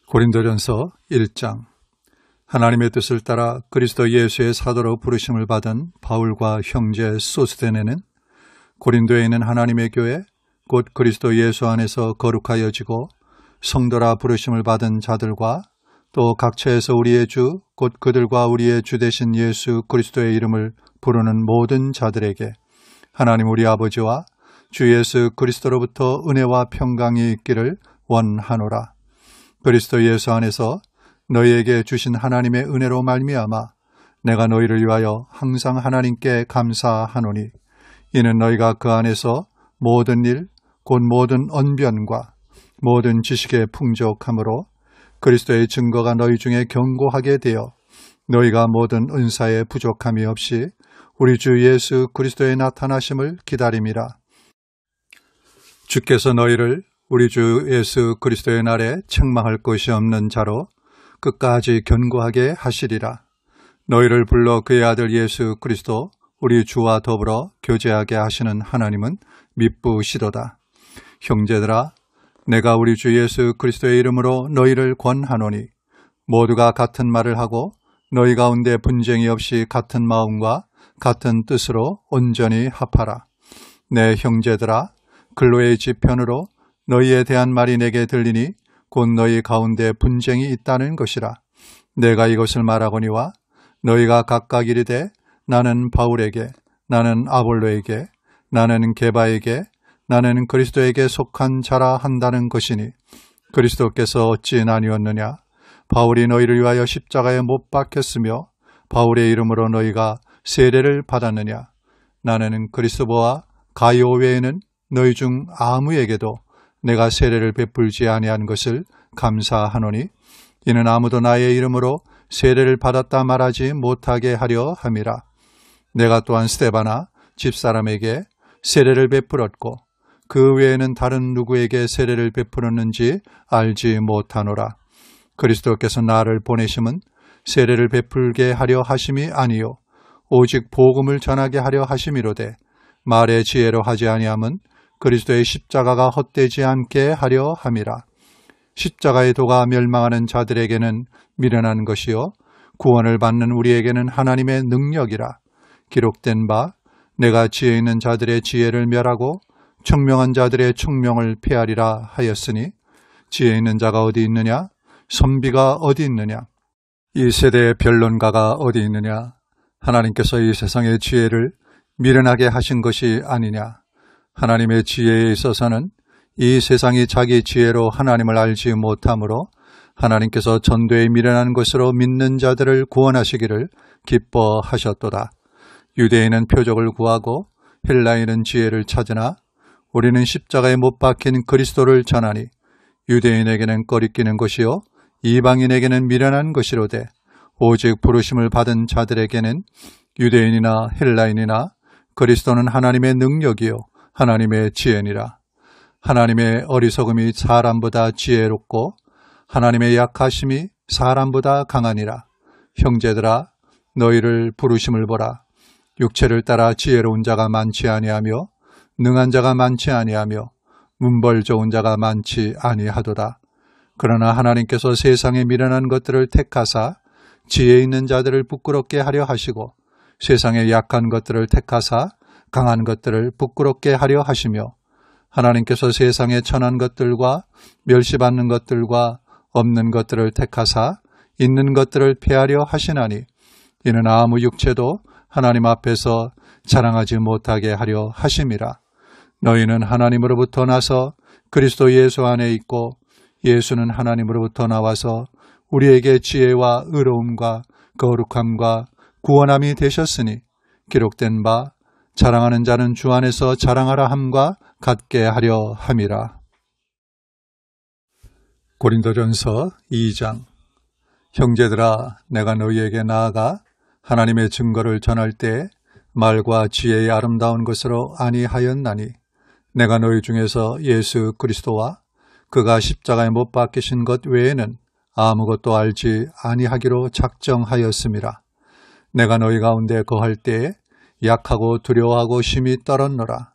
고린도전서 1장. 하나님의 뜻을 따라 그리스도 예수의 사도로 부르심을 받은 바울과 형제 소스데네는 고린도에 있는 하나님의 교회 곧 그리스도 예수 안에서 거룩하여지고 성도라 부르심을 받은 자들과 또 각처에서 우리의 주 곧 그들과 우리의 주 되신 예수 그리스도의 이름을 부르는 모든 자들에게 하나님 우리 아버지와 주 예수 그리스도로부터 은혜와 평강이 있기를 원하노라. 그리스도 예수 안에서 너희에게 주신 하나님의 은혜로 말미암아 내가 너희를 위하여 항상 하나님께 감사하노니 이는 너희가 그 안에서 모든 일 곧 모든 언변과 모든 지식에 풍족함으로 그리스도의 증거가 너희 중에 견고하게 되어 너희가 모든 은사에 부족함이 없이 우리 주 예수 그리스도의 나타나심을 기다림이라. 주께서 너희를 우리 주 예수 그리스도의 날에 책망할 것이 없는 자로 끝까지 견고하게 하시리라. 너희를 불러 그의 아들 예수 그리스도 우리 주와 더불어 교제하게 하시는 하나님은 미쁘시도다. 형제들아, 내가 우리 주 예수 그리스도의 이름으로 너희를 권하노니 모두가 같은 말을 하고 너희 가운데 분쟁이 없이 같은 마음과 같은 뜻으로 온전히 합하라. 내 형제들아, 글로의 지편으로 너희에 대한 말이 내게 들리니 곧 너희 가운데 분쟁이 있다는 것이라. 내가 이것을 말하거니와 너희가 각각 이르되 나는 바울에게, 나는 아볼로에게, 나는 게바에게, 나는 그리스도에게 속한 자라 한다는 것이니 그리스도께서 어찌 나뉘었느냐? 바울이 너희를 위하여 십자가에 못 박혔으며 바울의 이름으로 너희가 세례를 받았느냐? 나는 그리스도와 가이오 외에는 너희 중 아무에게도 내가 세례를 베풀지 아니한 것을 감사하노니 이는 아무도 나의 이름으로 세례를 받았다 말하지 못하게 하려 함이라. 내가 또한 스데바나 집사람에게 세례를 베풀었고 그 외에는 다른 누구에게 세례를 베풀었는지 알지 못하노라. 그리스도께서 나를 보내심은 세례를 베풀게 하려 하심이 아니요 오직 복음을 전하게 하려 하심이로되 말의 지혜로 하지 아니함은 그리스도의 십자가가 헛되지 않게 하려 함이라. 십자가의 도가 멸망하는 자들에게는 미련한 것이요 구원을 받는 우리에게는 하나님의 능력이라. 기록된 바 내가 지혜 있는 자들의 지혜를 멸하고 청명한 자들의 청명을 폐하리라 하였으니 지혜 있는 자가 어디 있느냐? 선비가 어디 있느냐? 이 세대의 변론가가 어디 있느냐? 하나님께서 이 세상의 지혜를 미련하게 하신 것이 아니냐? 하나님의 지혜에 있어서는 이 세상이 자기 지혜로 하나님을 알지 못하므로 하나님께서 전도에 미련한 것으로 믿는 자들을 구원하시기를 기뻐하셨도다. 유대인은 표적을 구하고 헬라인은 지혜를 찾으나 우리는 십자가에 못 박힌 그리스도를 전하니 유대인에게는 꺼리끼는 것이요 이방인에게는 미련한 것이로되 오직 부르심을 받은 자들에게는 유대인이나 헬라인이나 그리스도는 하나님의 능력이요 하나님의 지혜니라. 하나님의 어리석음이 사람보다 지혜롭고 하나님의 약하심이 사람보다 강하니라. 형제들아, 너희를 부르심을 보라. 육체를 따라 지혜로운 자가 많지 아니하며 능한 자가 많지 아니하며 문벌 좋은 자가 많지 아니하도다. 그러나 하나님께서 세상에 미련한 것들을 택하사 지혜 있는 자들을 부끄럽게 하려 하시고 세상에 약한 것들을 택하사 강한 것들을 부끄럽게 하려 하시며 하나님께서 세상에 천한 것들과 멸시받는 것들과 없는 것들을 택하사 있는 것들을 폐하려 하시나니 이는 아무 육체도 하나님 앞에서 자랑하지 못하게 하려 하심이라. 너희는 하나님으로부터 나서 그리스도 예수 안에 있고 예수는 하나님으로부터 나와서 우리에게 지혜와 의로움과 거룩함과 구원함이 되셨으니 기록된 바 자랑하는 자는 주 안에서 자랑하라 함과 같게 하려 함이라. 고린도전서 2장. 형제들아, 내가 너희에게 나아가 하나님의 증거를 전할 때 말과 지혜의 아름다운 것으로 아니하였나니 내가 너희 중에서 예수 그리스도와 그가 십자가에 못 박히신 것 외에는 아무것도 알지 아니하기로 작정하였음이라. 내가 너희 가운데 거할 때에 약하고 두려워하고 심히 떨었노라.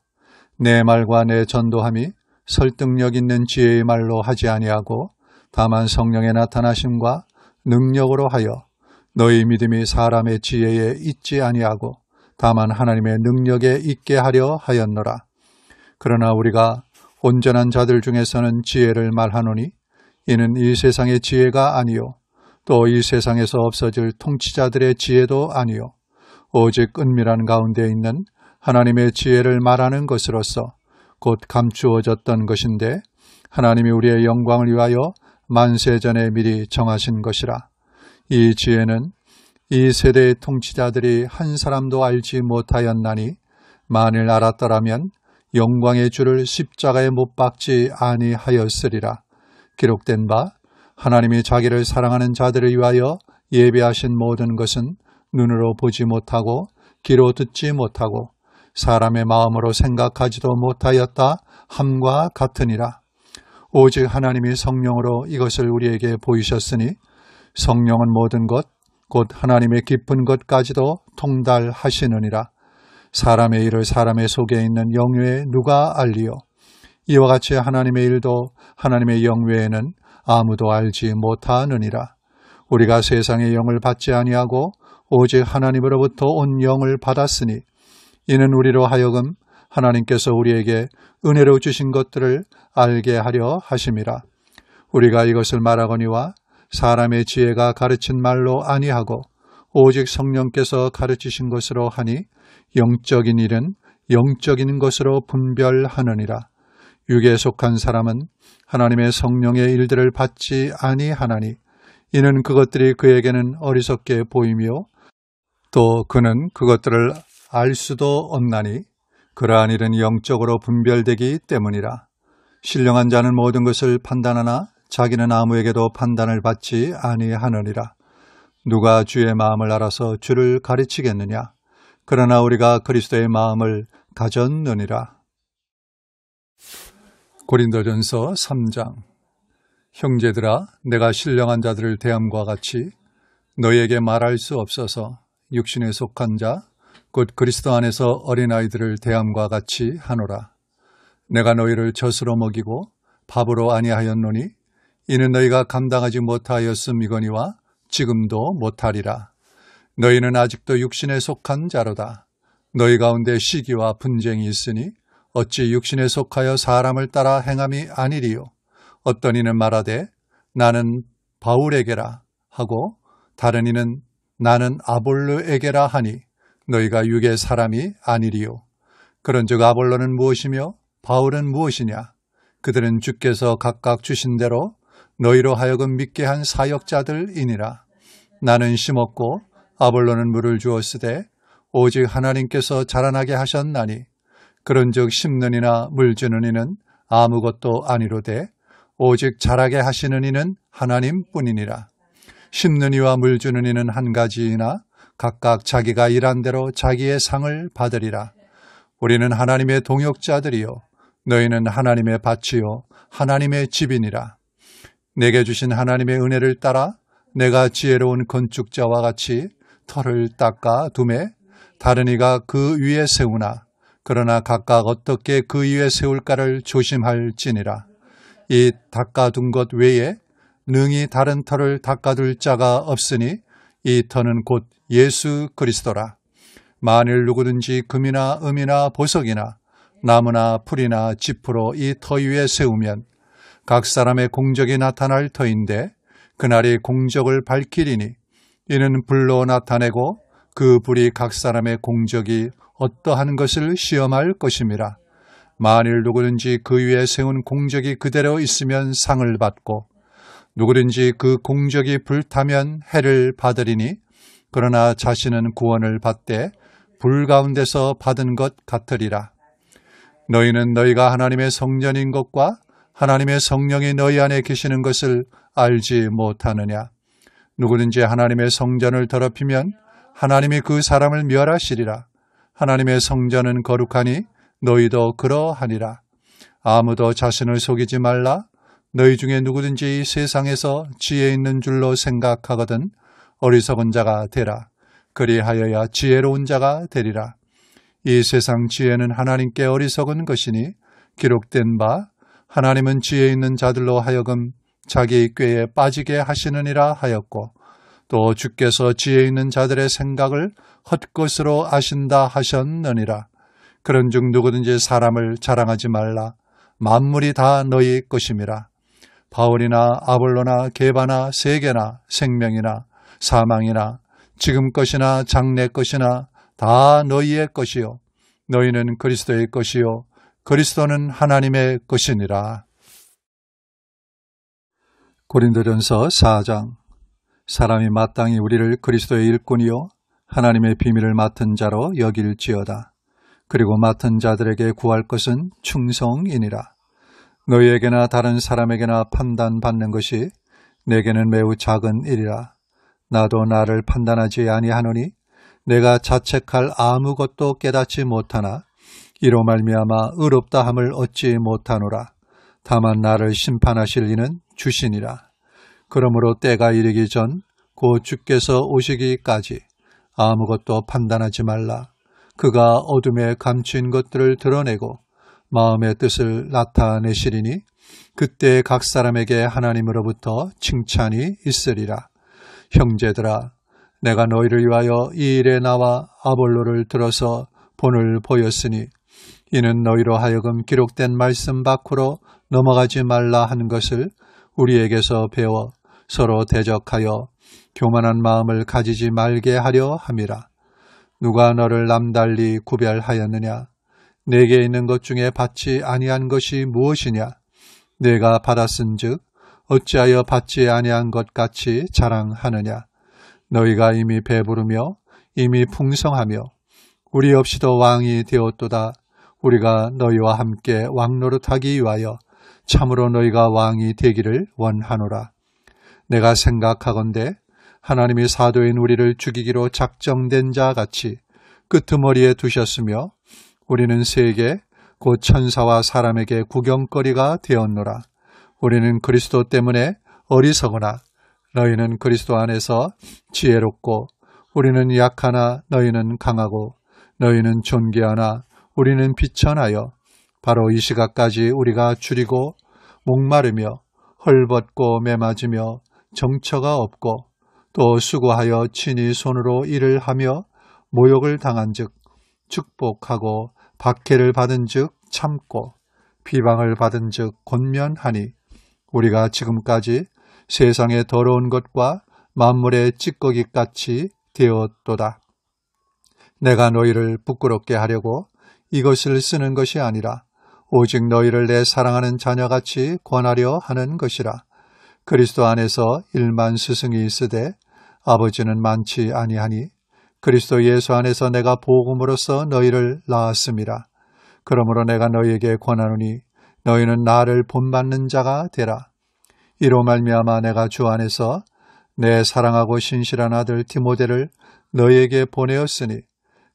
내 말과 내 전도함이 설득력 있는 지혜의 말로 하지 아니하고 다만 성령의 나타나심과 능력으로 하여 너희 믿음이 사람의 지혜에 있지 아니하고 다만 하나님의 능력에 있게 하려 하였노라. 그러나 우리가 온전한 자들 중에서는 지혜를 말하노니 이는 이 세상의 지혜가 아니요 또 이 세상에서 없어질 통치자들의 지혜도 아니요 오직 은밀한 가운데 있는 하나님의 지혜를 말하는 것으로서 곧 감추어졌던 것인데 하나님이 우리의 영광을 위하여 만세전에 미리 정하신 것이라. 이 지혜는 이 세대의 통치자들이 한 사람도 알지 못하였나니 만일 알았더라면 영광의 주를 십자가에 못 박지 아니하였으리라. 기록된 바 하나님이 자기를 사랑하는 자들을 위하여 예비하신 모든 것은 눈으로 보지 못하고 귀로 듣지 못하고 사람의 마음으로 생각하지도 못하였다 함과 같으니라. 오직 하나님이 성령으로 이것을 우리에게 보이셨으니 성령은 모든 것 곧 하나님의 깊은 것까지도 통달하시느니라. 사람의 일을 사람의 속에 있는 영외에 누가 알리요? 이와 같이 하나님의 일도 하나님의 영외에는 아무도 알지 못하느니라. 우리가 세상의 영을 받지 아니하고 오직 하나님으로부터 온 영을 받았으니 이는 우리로 하여금 하나님께서 우리에게 은혜로 주신 것들을 알게 하려 하심이라. 우리가 이것을 말하거니와 사람의 지혜가 가르친 말로 아니하고 오직 성령께서 가르치신 것으로 하니 영적인 일은 영적인 것으로 분별하느니라. 육에 속한 사람은 하나님의 성령의 일들을 받지 아니하나니 이는 그것들이 그에게는 어리석게 보이며 또 그는 그것들을 알 수도 없나니 그러한 일은 영적으로 분별되기 때문이라. 신령한 자는 모든 것을 판단하나 자기는 아무에게도 판단을 받지 아니하느니라. 누가 주의 마음을 알아서 주를 가르치겠느냐? 그러나 우리가 그리스도의 마음을 가졌느니라. 고린도전서 3장. 형제들아, 내가 신령한 자들을 대함과 같이 너희에게 말할 수 없어서 육신에 속한 자, 곧 그리스도 안에서 어린아이들을 대함과 같이 하노라. 내가 너희를 젖으로 먹이고 밥으로 아니하였노니 이는 너희가 감당하지 못하였음이거니와 지금도 못하리라. 너희는 아직도 육신에 속한 자로다. 너희 가운데 시기와 분쟁이 있으니 어찌 육신에 속하여 사람을 따라 행함이 아니리요. 어떤 이는 말하되 나는 바울에게라 하고 다른 이는 나는 아볼로에게라 하니 너희가 육의 사람이 아니리요. 그런즉 아볼로는 무엇이며 바울은 무엇이냐? 그들은 주께서 각각 주신 대로 너희로 하여금 믿게 한 사역자들이니라. 나는 심었고 아볼로는 물을 주었으되 오직 하나님께서 자라나게 하셨나니 그런즉 심는 이나 물 주는 이는 아무것도 아니로되 오직 자라게 하시는 이는 하나님뿐이니라. 심는 이와 물 주는 이는 한 가지이나 각각 자기가 일한 대로 자기의 상을 받으리라. 우리는 하나님의 동역자들이요 너희는 하나님의 밭이요 하나님의 집이니라. 내게 주신 하나님의 은혜를 따라 내가 지혜로운 건축자와 같이 터를 닦아 두매 다른 이가 그 위에 세우나 그러나 각각 어떻게 그 위에 세울까를 조심할지니라. 이 닦아둔 것 외에 능히 다른 터를 닦아둘 자가 없으니 이 터는 곧 예수 그리스도라. 만일 누구든지 금이나 음이나 보석이나 나무나 풀이나 짚으로 이 터 위에 세우면 각 사람의 공적이 나타날 터인데 그날이 공적을 밝히리니 이는 불로 나타내고 그 불이 각 사람의 공적이 어떠한 것을 시험할 것임이라. 만일 누구든지 그 위에 세운 공적이 그대로 있으면 상을 받고 누구든지 그 공적이 불타면 해를 받으리니 그러나 자신은 구원을 받되 불 가운데서 받은 것 같으리라. 너희는 너희가 하나님의 성전인 것과 하나님의 성령이 너희 안에 계시는 것을 알지 못하느냐. 누구든지 하나님의 성전을 더럽히면 하나님이 그 사람을 멸하시리라. 하나님의 성전은 거룩하니 너희도 그러하니라. 아무도 자신을 속이지 말라. 너희 중에 누구든지 이 세상에서 지혜 있는 줄로 생각하거든 어리석은 자가 되라. 그리하여야 지혜로운 자가 되리라. 이 세상 지혜는 하나님께 어리석은 것이니 기록된 바 하나님은 지혜 있는 자들로 하여금 자기 꾀에 빠지게 하시느니라 하였고, 또 주께서 지혜 있는 자들의 생각을 헛것으로 아신다 하셨느니라. 그런즉 누구든지 사람을 자랑하지 말라. 만물이 다 너희 것임이라. 바울이나 아볼로나 게바나 세계나 생명이나 사망이나 지금 것이나 장래 것이나 다 너희의 것이요 너희는 그리스도의 것이요 그리스도는 하나님의 것이니라. 고린도전서 4장. 사람이 마땅히 우리를 그리스도의 일꾼이요 하나님의 비밀을 맡은 자로 여길지어다. 그리고 맡은 자들에게 구할 것은 충성이니라. 너희에게나 다른 사람에게나 판단받는 것이 내게는 매우 작은 일이라. 나도 나를 판단하지 아니하노니 내가 자책할 아무것도 깨닫지 못하나 이로 말미암아 의롭다 함을 얻지 못하노라. 다만 나를 심판하실 이는 주시니라. 그러므로 때가 이르기 전 곧 주께서 오시기까지 아무것도 판단하지 말라. 그가 어둠에 감춘 것들을 드러내고 마음의 뜻을 나타내시리니 그때 각 사람에게 하나님으로부터 칭찬이 있으리라. 형제들아, 내가 너희를 위하여 이 일에 나와 아볼로를 들어서 본을 보였으니 이는 너희로 하여금 기록된 말씀 밖으로 넘어가지 말라 하는 것을 우리에게서 배워 서로 대적하여 교만한 마음을 가지지 말게 하려 함이라. 누가 너를 남달리 구별하였느냐? 내게 있는 것 중에 받지 아니한 것이 무엇이냐? 내가 받았은즉 어찌하여 받지 아니한 것 같이 자랑하느냐? 너희가 이미 배부르며 이미 풍성하며 우리 없이도 왕이 되었도다. 우리가 너희와 함께 왕노릇하기 위하여 참으로 너희가 왕이 되기를 원하노라. 내가 생각하건대 하나님이 사도인 우리를 죽이기로 작정된 자 같이 끄트머리에 두셨으며 우리는 세계 곧 천사와 사람에게 구경거리가 되었노라. 우리는 그리스도 때문에 어리석으나 너희는 그리스도 안에서 지혜롭고 우리는 약하나 너희는 강하고 너희는 존귀하나 우리는 비천하여 바로 이 시각까지 우리가 줄이고 목마르며 헐벗고 매맞으며 정처가 없고 또 수고하여 친히 손으로 일을 하며 모욕을 당한즉 축복하고 박해를 받은즉 참고 비방을 받은즉 권면하니 우리가 지금까지 세상의 더러운 것과 만물의 찌꺼기같이 되었도다. 내가 너희를 부끄럽게 하려고 이것을 쓰는 것이 아니라 오직 너희를 내 사랑하는 자녀같이 권하려 하는 것이라. 그리스도 안에서 1만 스승이 있으되 아버지는 많지 아니하니 그리스도 예수 안에서 내가 복음으로써 너희를 낳았음이라. 그러므로 내가 너희에게 권하노니 너희는 나를 본받는 자가 되라. 이로 말미암아 내가 주 안에서 내 사랑하고 신실한 아들 디모데를 너희에게 보내었으니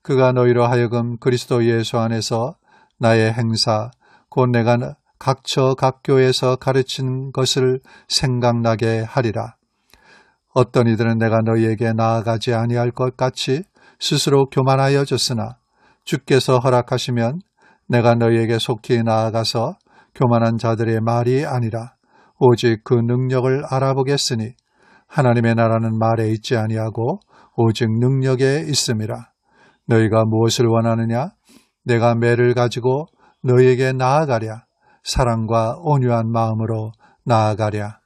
그가 너희로 하여금 그리스도 예수 안에서 나의 행사 곧 내가 각처 각 교회에서 가르친 것을 생각나게 하리라. 어떤 이들은 내가 너희에게 나아가지 아니할 것 같이 스스로 교만하여졌으나 주께서 허락하시면 내가 너희에게 속히 나아가서 교만한 자들의 말이 아니라 오직 그 능력을 알아보겠으니 하나님의 나라는 말에 있지 아니하고 오직 능력에 있음이라. 너희가 무엇을 원하느냐? 내가 매를 가지고 너희에게 나아가랴. 사랑과 온유한 마음으로 나아가랴.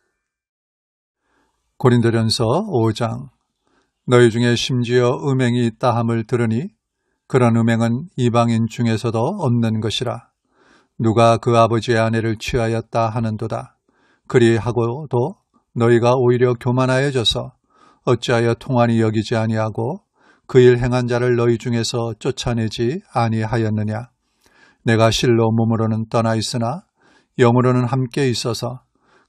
고린도전서 5장. 너희 중에 심지어 음행이 있다 함을 들으니 그런 음행은 이방인 중에서도 없는 것이라. 누가 그 아버지의 아내를 취하였다 하는도다. 그리하고도 너희가 오히려 교만하여져서 어찌하여 통한이 여기지 아니하고 그 일 행한 자를 너희 중에서 쫓아내지 아니하였느냐. 내가 실로 몸으로는 떠나 있으나 영으로는 함께 있어서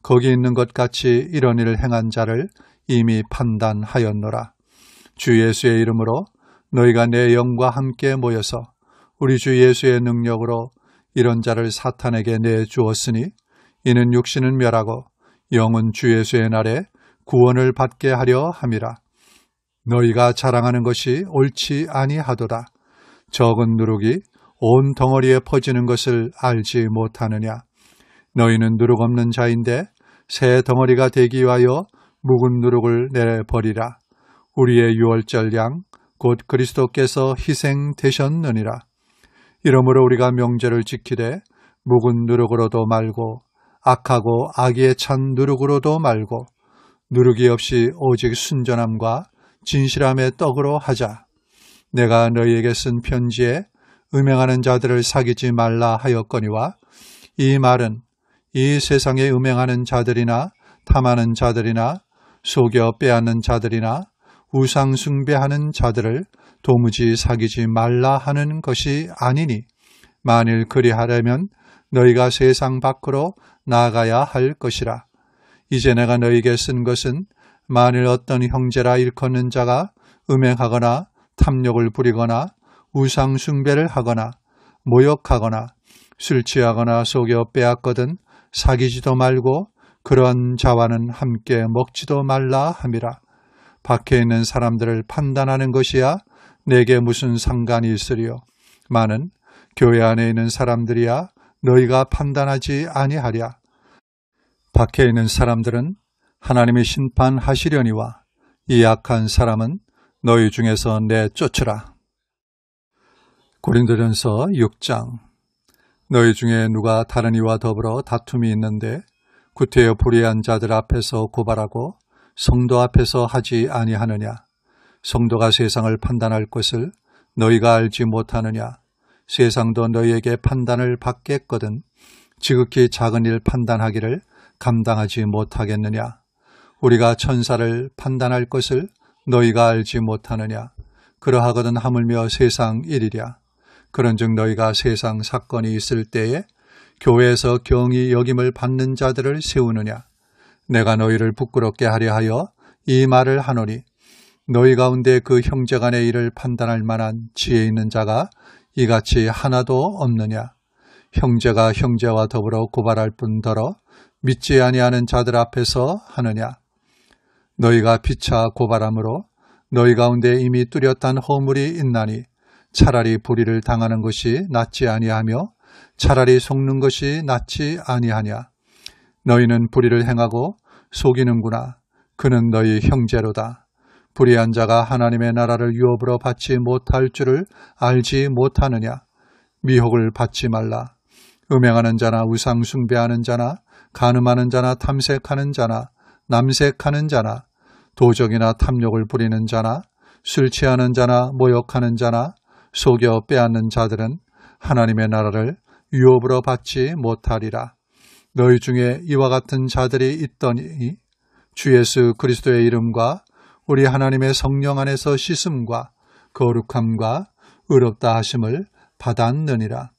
거기 있는 것 같이 이런 일을 행한 자를 이미 판단하였노라. 주 예수의 이름으로 너희가 내 영과 함께 모여서 우리 주 예수의 능력으로 이런 자를 사탄에게 내주었으니 이는 육신은 멸하고 영은 주 예수의 날에 구원을 받게 하려 함이라. 너희가 자랑하는 것이 옳지 아니하도다. 적은 누룩이 온 덩어리에 퍼지는 것을 알지 못하느냐. 너희는 누룩 없는 자인데 새 덩어리가 되기 위하여 묵은 누룩을 내버리라. 우리의 유월절 양 곧 그리스도께서 희생되셨느니라. 이러므로 우리가 명절을 지키되 묵은 누룩으로도 말고 악하고 악의에 찬 누룩으로도 말고 누룩이 없이 오직 순전함과 진실함의 떡으로 하자. 내가 너희에게 쓴 편지에 음행하는 자들을 사귀지 말라 하였거니와 이 말은 이 세상에 음행하는 자들이나 탐하는 자들이나 속여 빼앗는 자들이나 우상 숭배하는 자들을 도무지 사귀지 말라 하는 것이 아니니 만일 그리하려면 너희가 세상 밖으로 나가야 할 것이라. 이제 내가 너희에게 쓴 것은 만일 어떤 형제라 일컫는 자가 음행하거나 탐욕을 부리거나 우상 숭배를 하거나 모욕하거나 술 취하거나 속여 빼앗거든 사귀지도 말고 그런 자와는 함께 먹지도 말라 함이라. 밖에 있는 사람들을 판단하는 것이야 내게 무슨 상관이 있으리요. 많은 교회 안에 있는 사람들이야 너희가 판단하지 아니하랴. 밖에 있는 사람들은 하나님이 심판하시려니와 이 악한 사람은 너희 중에서 내쫓으라. 고린도전서 6장. 너희 중에 누가 다른 이와 더불어 다툼이 있는데 구태여 불의한 자들 앞에서 고발하고 성도 앞에서 하지 아니하느냐. 성도가 세상을 판단할 것을 너희가 알지 못하느냐. 세상도 너희에게 판단을 받겠거든 지극히 작은 일 판단하기를 감당하지 못하겠느냐. 우리가 천사를 판단할 것을 너희가 알지 못하느냐. 그러하거든 하물며 세상 일이랴. 그런즉 너희가 세상 사건이 있을 때에 교회에서 경히 여김을 받는 자들을 세우느냐. 내가 너희를 부끄럽게 하려 하여 이 말을 하노니 너희 가운데 그 형제간의 일을 판단할 만한 지혜 있는 자가 이같이 하나도 없느냐. 형제가 형제와 더불어 고발할 뿐더러 믿지 아니하는 자들 앞에서 하느냐. 너희가 피차 고발함으로 너희 가운데 이미 뚜렷한 허물이 있나니 차라리 불의를 당하는 것이 낫지 아니하며 차라리 속는 것이 낫지 아니하냐. 너희는 불의를 행하고 속이는구나. 그는 너희 형제로다. 불의한 자가 하나님의 나라를 유업으로 받지 못할 줄을 알지 못하느냐. 미혹을 받지 말라. 음행하는 자나 우상 숭배하는 자나 간음하는 자나 탐색하는 자나 남색하는 자나 도적이나 탐욕을 부리는 자나 술 취하는 자나 모욕하는 자나 속여 빼앗는 자들은 하나님의 나라를 유업으로 받지 못하리라. 너희 중에 이와 같은 자들이 있더니 주 예수 그리스도의 이름과 우리 하나님의 성령 안에서 씻음과 거룩함과 의롭다 하심을 받았느니라.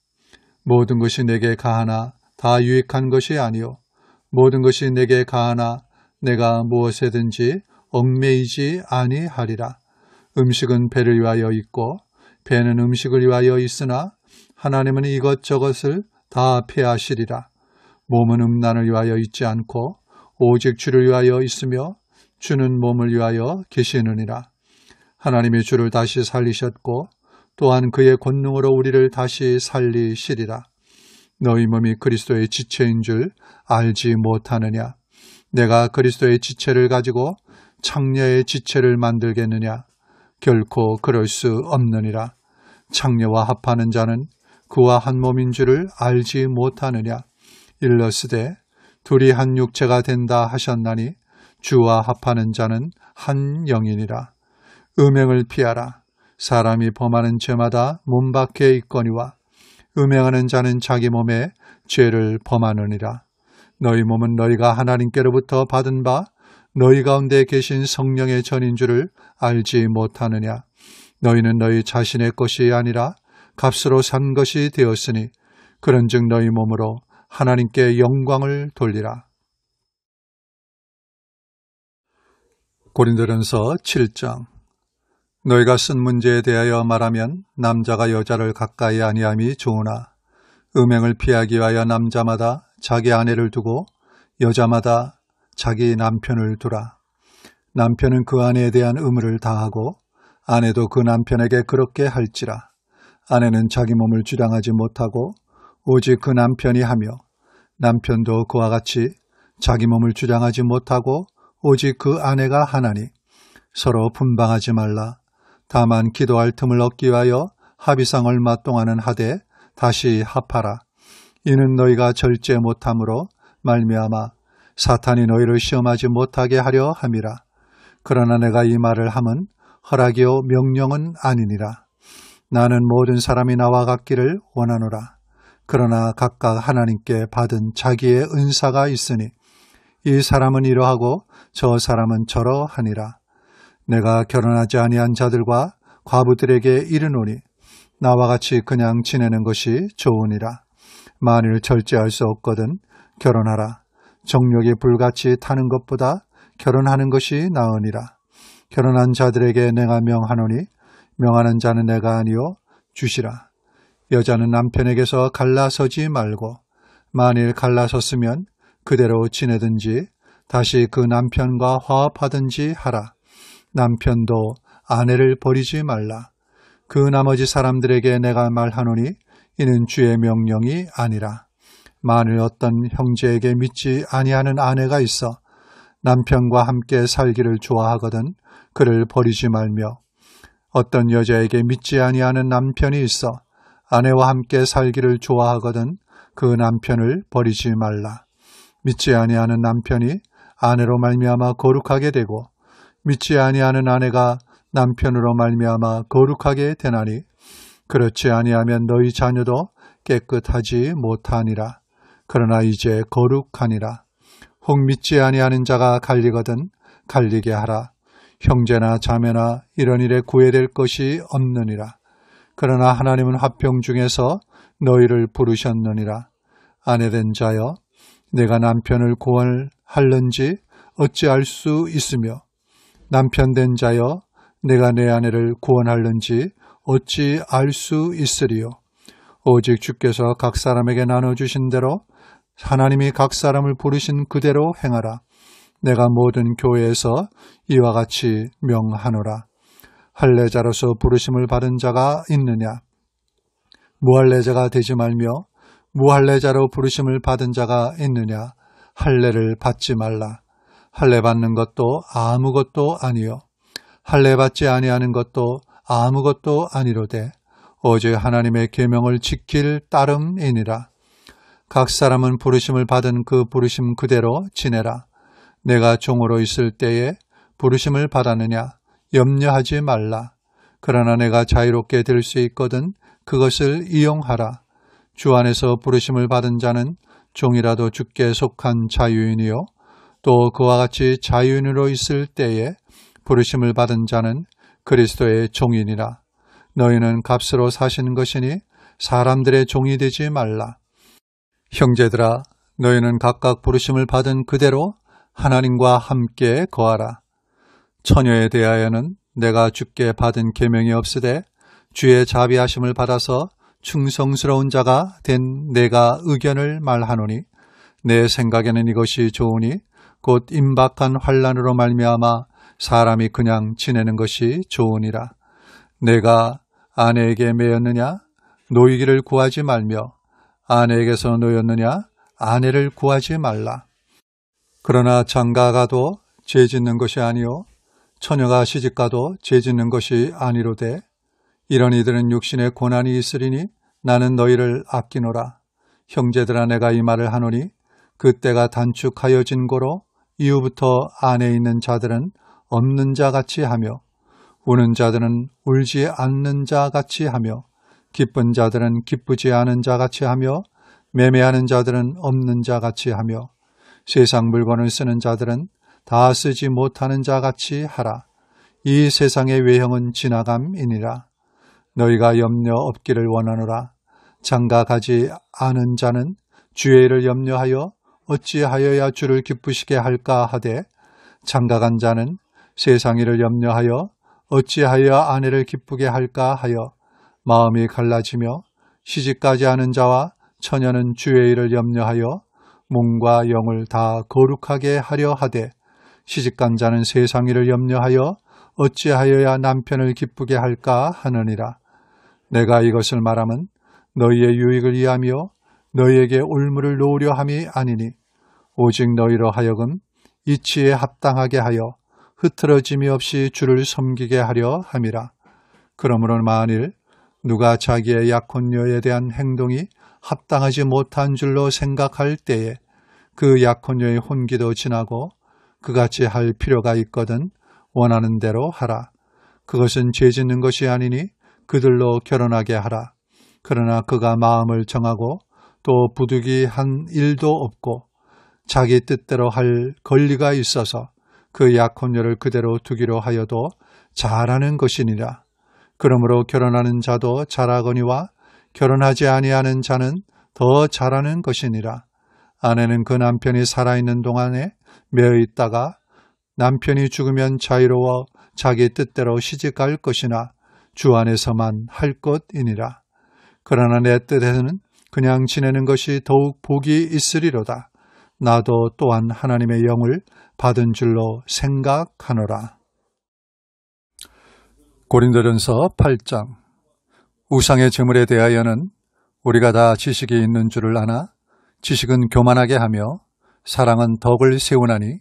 모든 것이 내게 가하나 다 유익한 것이 아니요 모든 것이 내게 가하나 내가 무엇에든지 얽매이지 아니하리라. 음식은 배를 위하여 있고 배는 음식을 위하여 있으나 하나님은 이것저것을 다 폐하시리라. 몸은 음란을 위하여 있지 않고 오직 주를 위하여 있으며 주는 몸을 위하여 계시느니라. 하나님이 주를 다시 살리셨고 또한 그의 권능으로 우리를 다시 살리시리라. 너희 몸이 그리스도의 지체인 줄 알지 못하느냐. 내가 그리스도의 지체를 가지고 창녀의 지체를 만들겠느냐. 결코 그럴 수 없느니라. 창녀와 합하는 자는 그와 한 몸인 줄을 알지 못하느냐. 일러스되 둘이 한 육체가 된다 하셨나니 주와 합하는 자는 한 영이니라. 음행을 피하라. 사람이 범하는 죄마다 몸 밖에 있거니와 음행하는 자는 자기 몸에 죄를 범하느니라. 너희 몸은 너희가 하나님께로부터 받은 바 너희 가운데 계신 성령의 전인 줄을 알지 못하느냐. 너희는 너희 자신의 것이 아니라 값으로 산 것이 되었으니 그런즉 너희 몸으로 하나님께 영광을 돌리라. 고린도전서 7장. 너희가 쓴 문제에 대하여 말하면 남자가 여자를 가까이 아니함이 좋으나 음행을 피하기 위하여 남자마다 자기 아내를 두고 여자마다 자기 남편을 두라. 남편은 그 아내에 대한 의무를 다하고 아내도 그 남편에게 그렇게 할지라. 아내는 자기 몸을 주장하지 못하고 오직 그 남편이 하며 남편도 그와 같이 자기 몸을 주장하지 못하고 오직 그 아내가 하나니 서로 분방하지 말라. 다만 기도할 틈을 얻기 위하여 합의상 얼마 동안은 하되 다시 합하라. 이는 너희가 절제 못함으로 말미암아 사탄이 너희를 시험하지 못하게 하려 함이라. 그러나 내가 이 말을 함은 허락이요 명령은 아니니라. 나는 모든 사람이 나와 같기를 원하노라. 그러나 각각 하나님께 받은 자기의 은사가 있으니 이 사람은 이러하고 저 사람은 저러하니라. 내가 결혼하지 아니한 자들과 과부들에게 이르노니 나와 같이 그냥 지내는 것이 좋으니라. 만일 절제할 수 없거든 결혼하라. 정욕이 불같이 타는 것보다 결혼하는 것이 나으니라. 결혼한 자들에게 내가 명하노니 명하는 자는 내가 아니요 주시라. 여자는 남편에게서 갈라서지 말고 만일 갈라섰으면 그대로 지내든지 다시 그 남편과 화합하든지 하라. 남편도 아내를 버리지 말라. 그 나머지 사람들에게 내가 말하노니 이는 주의 명령이 아니라. 만일 어떤 형제에게 믿지 아니하는 아내가 있어 남편과 함께 살기를 좋아하거든 그를 버리지 말며 어떤 여자에게 믿지 아니하는 남편이 있어 아내와 함께 살기를 좋아하거든 그 남편을 버리지 말라. 믿지 아니하는 남편이 아내로 말미암아 거룩하게 되고 믿지 아니하는 아내가 남편으로 말미암아 거룩하게 되나니 그렇지 아니하면 너희 자녀도 깨끗하지 못하니라. 그러나 이제 거룩하니라. 혹 믿지 아니하는 자가 갈리거든 갈리게 하라. 형제나 자매나 이런 일에 구애될 것이 없느니라. 그러나 하나님은 화평 중에서 너희를 부르셨느니라. 아내된 자여 내가 남편을 구원할는지 어찌할 수 있으며 남편된 자여 내가 내 아내를 구원할는지 어찌 알 수 있으리요. 오직 주께서 각 사람에게 나눠주신 대로 하나님이 각 사람을 부르신 그대로 행하라. 내가 모든 교회에서 이와 같이 명하노라. 할례자로서 부르심을 받은 자가 있느냐? 무할례자가 되지 말며 무할례자로 부르심을 받은 자가 있느냐? 할례를 받지 말라. 할례 받는 것도 아무것도 아니요 할례 받지 아니하는 것도 아무것도 아니로되 오직 하나님의 계명을 지킬 따름이니라. 각 사람은 부르심을 받은 그 부르심 그대로 지내라. 내가 종으로 있을 때에 부르심을 받았느냐? 염려하지 말라. 그러나 내가 자유롭게 될 수 있거든 그것을 이용하라. 주 안에서 부르심을 받은 자는 종이라도 주께 속한 자유인이요 또 그와 같이 자유인으로 있을 때에 부르심을 받은 자는 그리스도의 종이니라. 너희는 값으로 사신 것이니 사람들의 종이 되지 말라. 형제들아 너희는 각각 부르심을 받은 그대로 하나님과 함께 거하라. 처녀에 대하여는 내가 주께 받은 계명이 없으되 주의 자비하심을 받아서 충성스러운 자가 된 내가 의견을 말하노니 내 생각에는 이것이 좋으니 곧 임박한 환난으로 말미암아 사람이 그냥 지내는 것이 좋으니라. 내가 아내에게 매였느냐? 노이기를 구하지 말며 아내에게서 놓였느냐? 아내를 구하지 말라. 그러나 장가가도 죄짓는 것이 아니요 처녀가 시집가도 죄짓는 것이 아니로되 이런 이들은 육신의 고난이 있으리니 나는 너희를 아끼노라. 형제들아 내가 이 말을 하노니 그때가 단축하여진 고로 이후부터 안에 있는 자들은 없는 자 같이 하며 우는 자들은 울지 않는 자 같이 하며 기쁜 자들은 기쁘지 않은 자 같이 하며 매매하는 자들은 없는 자 같이 하며 세상 물건을 쓰는 자들은 다 쓰지 못하는 자 같이 하라. 이 세상의 외형은 지나감이니라. 너희가 염려 없기를 원하노라. 장가 가지 않은 자는 주의 일을 염려하여 어찌하여야 주를 기쁘시게 할까 하되 장가 간 자는 세상 일을 염려하여 어찌하여 아내를 기쁘게 할까 하여 마음이 갈라지며 시집가지 않은 자와 처녀는 주의 일을 염려하여 몸과 영을 다 거룩하게 하려 하되 시집간 자는 세상 일을 염려하여 어찌하여야 남편을 기쁘게 할까 하느니라. 내가 이것을 말함은 너희의 유익을 위하며 너희에게 올무를 놓으려 함이 아니니 오직 너희로 하여금 이치에 합당하게 하여 흐트러짐이 없이 주를 섬기게 하려 함이라. 그러므로 만일 누가 자기의 약혼녀에 대한 행동이 합당하지 못한 줄로 생각할 때에 그 약혼녀의 혼기도 지나고 그같이 할 필요가 있거든 원하는 대로 하라. 그것은 죄 짓는 것이 아니니 그들로 결혼하게 하라. 그러나 그가 마음을 정하고 또 부득이 한 일도 없고 자기 뜻대로 할 권리가 있어서 그 약혼녀를 그대로 두기로 하여도 잘하는 것이니라. 그러므로 결혼하는 자도 잘하거니와 결혼하지 아니하는 자는 더 잘하는 것이니라. 아내는 그 남편이 살아있는 동안에 매어 있다가 남편이 죽으면 자유로워 자기 뜻대로 시집갈 것이나 주 안에서만 할 것이니라. 그러나 내 뜻에는 그냥 지내는 것이 더욱 복이 있으리로다. 나도 또한 하나님의 영을 받은 줄로 생각하노라. 고린도전서 8장. 우상의 제물에 대하여는 우리가 다 지식이 있는 줄을 아나 지식은 교만하게 하며 사랑은 덕을 세우나니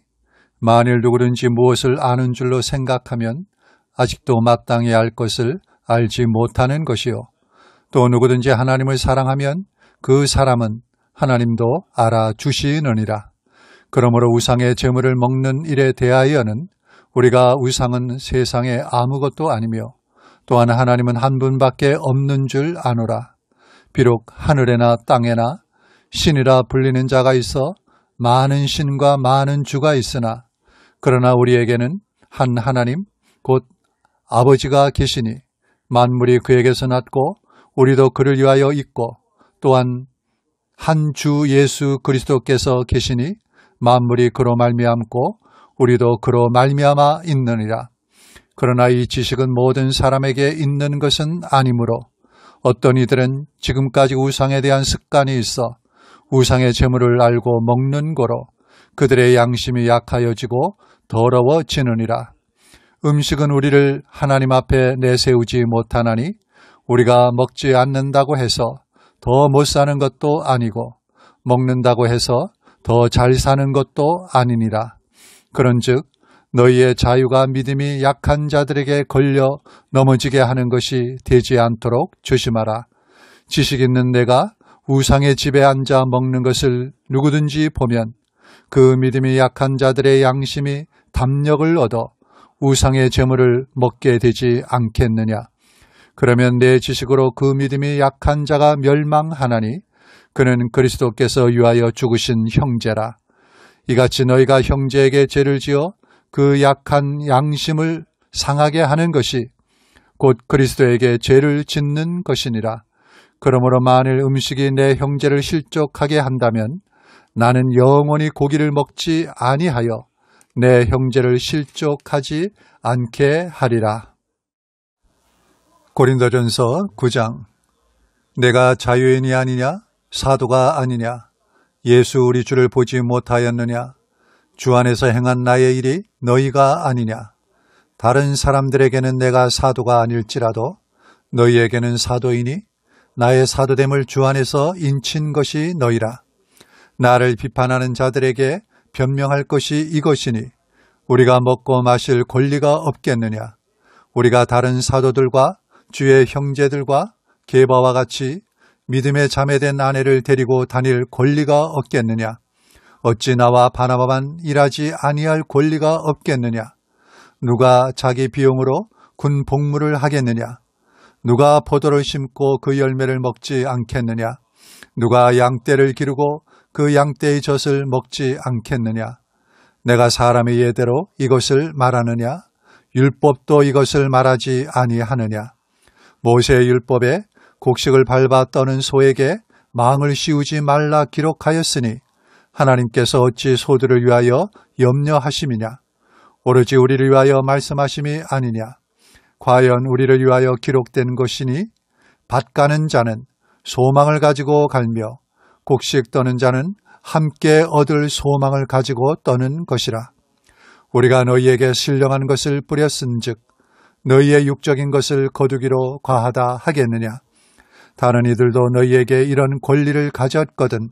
만일 누구든지 무엇을 아는 줄로 생각하면 아직도 마땅히 알 것을 알지 못하는 것이요. 또 누구든지 하나님을 사랑하면 그 사람은 하나님도 알아주시느니라. 그러므로 우상의 제물을 먹는 일에 대하여는 우리가 우상은 세상에 아무것도 아니며 또한 하나님은 한 분밖에 없는 줄 아노라. 비록 하늘에나 땅에나 신이라 불리는 자가 있어 많은 신과 많은 주가 있으나 그러나 우리에게는 한 하나님 곧 아버지가 계시니 만물이 그에게서 났고 우리도 그를 위하여 있고 또한 한 주 예수 그리스도께서 계시니 만물이 그로 말미암고 우리도 그로 말미암아 있느니라. 그러나 이 지식은 모든 사람에게 있는 것은 아니므로 어떤 이들은 지금까지 우상에 대한 습관이 있어 우상의 제물을 알고 먹는 고로 그들의 양심이 약하여지고 더러워지느니라. 음식은 우리를 하나님 앞에 내세우지 못하나니 우리가 먹지 않는다고 해서 더 못 사는 것도 아니고 먹는다고 해서 더 잘 사는 것도 아니니라. 그런즉 너희의 자유가 믿음이 약한 자들에게 걸려 넘어지게 하는 것이 되지 않도록 조심하라. 지식 있는 내가 우상의 집에 앉아 먹는 것을 누구든지 보면 그 믿음이 약한 자들의 양심이 담력을 얻어 우상의 제물을 먹게 되지 않겠느냐. 그러면 내 지식으로 그 믿음이 약한 자가 멸망하나니 그는 그리스도께서 위하여 죽으신 형제라. 이같이 너희가 형제에게 죄를 지어 그 약한 양심을 상하게 하는 것이 곧 그리스도에게 죄를 짓는 것이니라. 그러므로 만일 음식이 내 형제를 실족하게 한다면 나는 영원히 고기를 먹지 아니하여 내 형제를 실족하지 않게 하리라. 고린도전서 9장. 내가 자유인이 아니냐? 사도가 아니냐? 예수 우리 주를 보지 못하였느냐? 주 안에서 행한 나의 일이 너희가 아니냐? 다른 사람들에게는 내가 사도가 아닐지라도 너희에게는 사도이니 나의 사도됨을 주 안에서 인친 것이 너희라. 나를 비판하는 자들에게 변명할 것이 이것이니 우리가 먹고 마실 권리가 없겠느냐? 우리가 다른 사도들과 주의 형제들과 게바와 같이 믿음에 자매된 아내를 데리고 다닐 권리가 없겠느냐? 어찌 나와 바나바만 일하지 아니할 권리가 없겠느냐? 누가 자기 비용으로 군 복무를 하겠느냐? 누가 포도를 심고 그 열매를 먹지 않겠느냐? 누가 양떼를 기르고 그 양떼의 젖을 먹지 않겠느냐? 내가 사람의 예대로 이것을 말하느냐? 율법도 이것을 말하지 아니하느냐? 모세의 율법에 곡식을 밟아 떠는 소에게 망을 씌우지 말라 기록하였으니 하나님께서 어찌 소들을 위하여 염려하심이냐? 오로지 우리를 위하여 말씀하심이 아니냐? 과연 우리를 위하여 기록된 것이니 밭 가는 자는 소망을 가지고 갈며 곡식 떠는 자는 함께 얻을 소망을 가지고 떠는 것이라. 우리가 너희에게 신령한 것을 뿌렸은즉 너희의 육적인 것을 거두기로 과하다 하겠느냐? 다른 이들도 너희에게 이런 권리를 가졌거든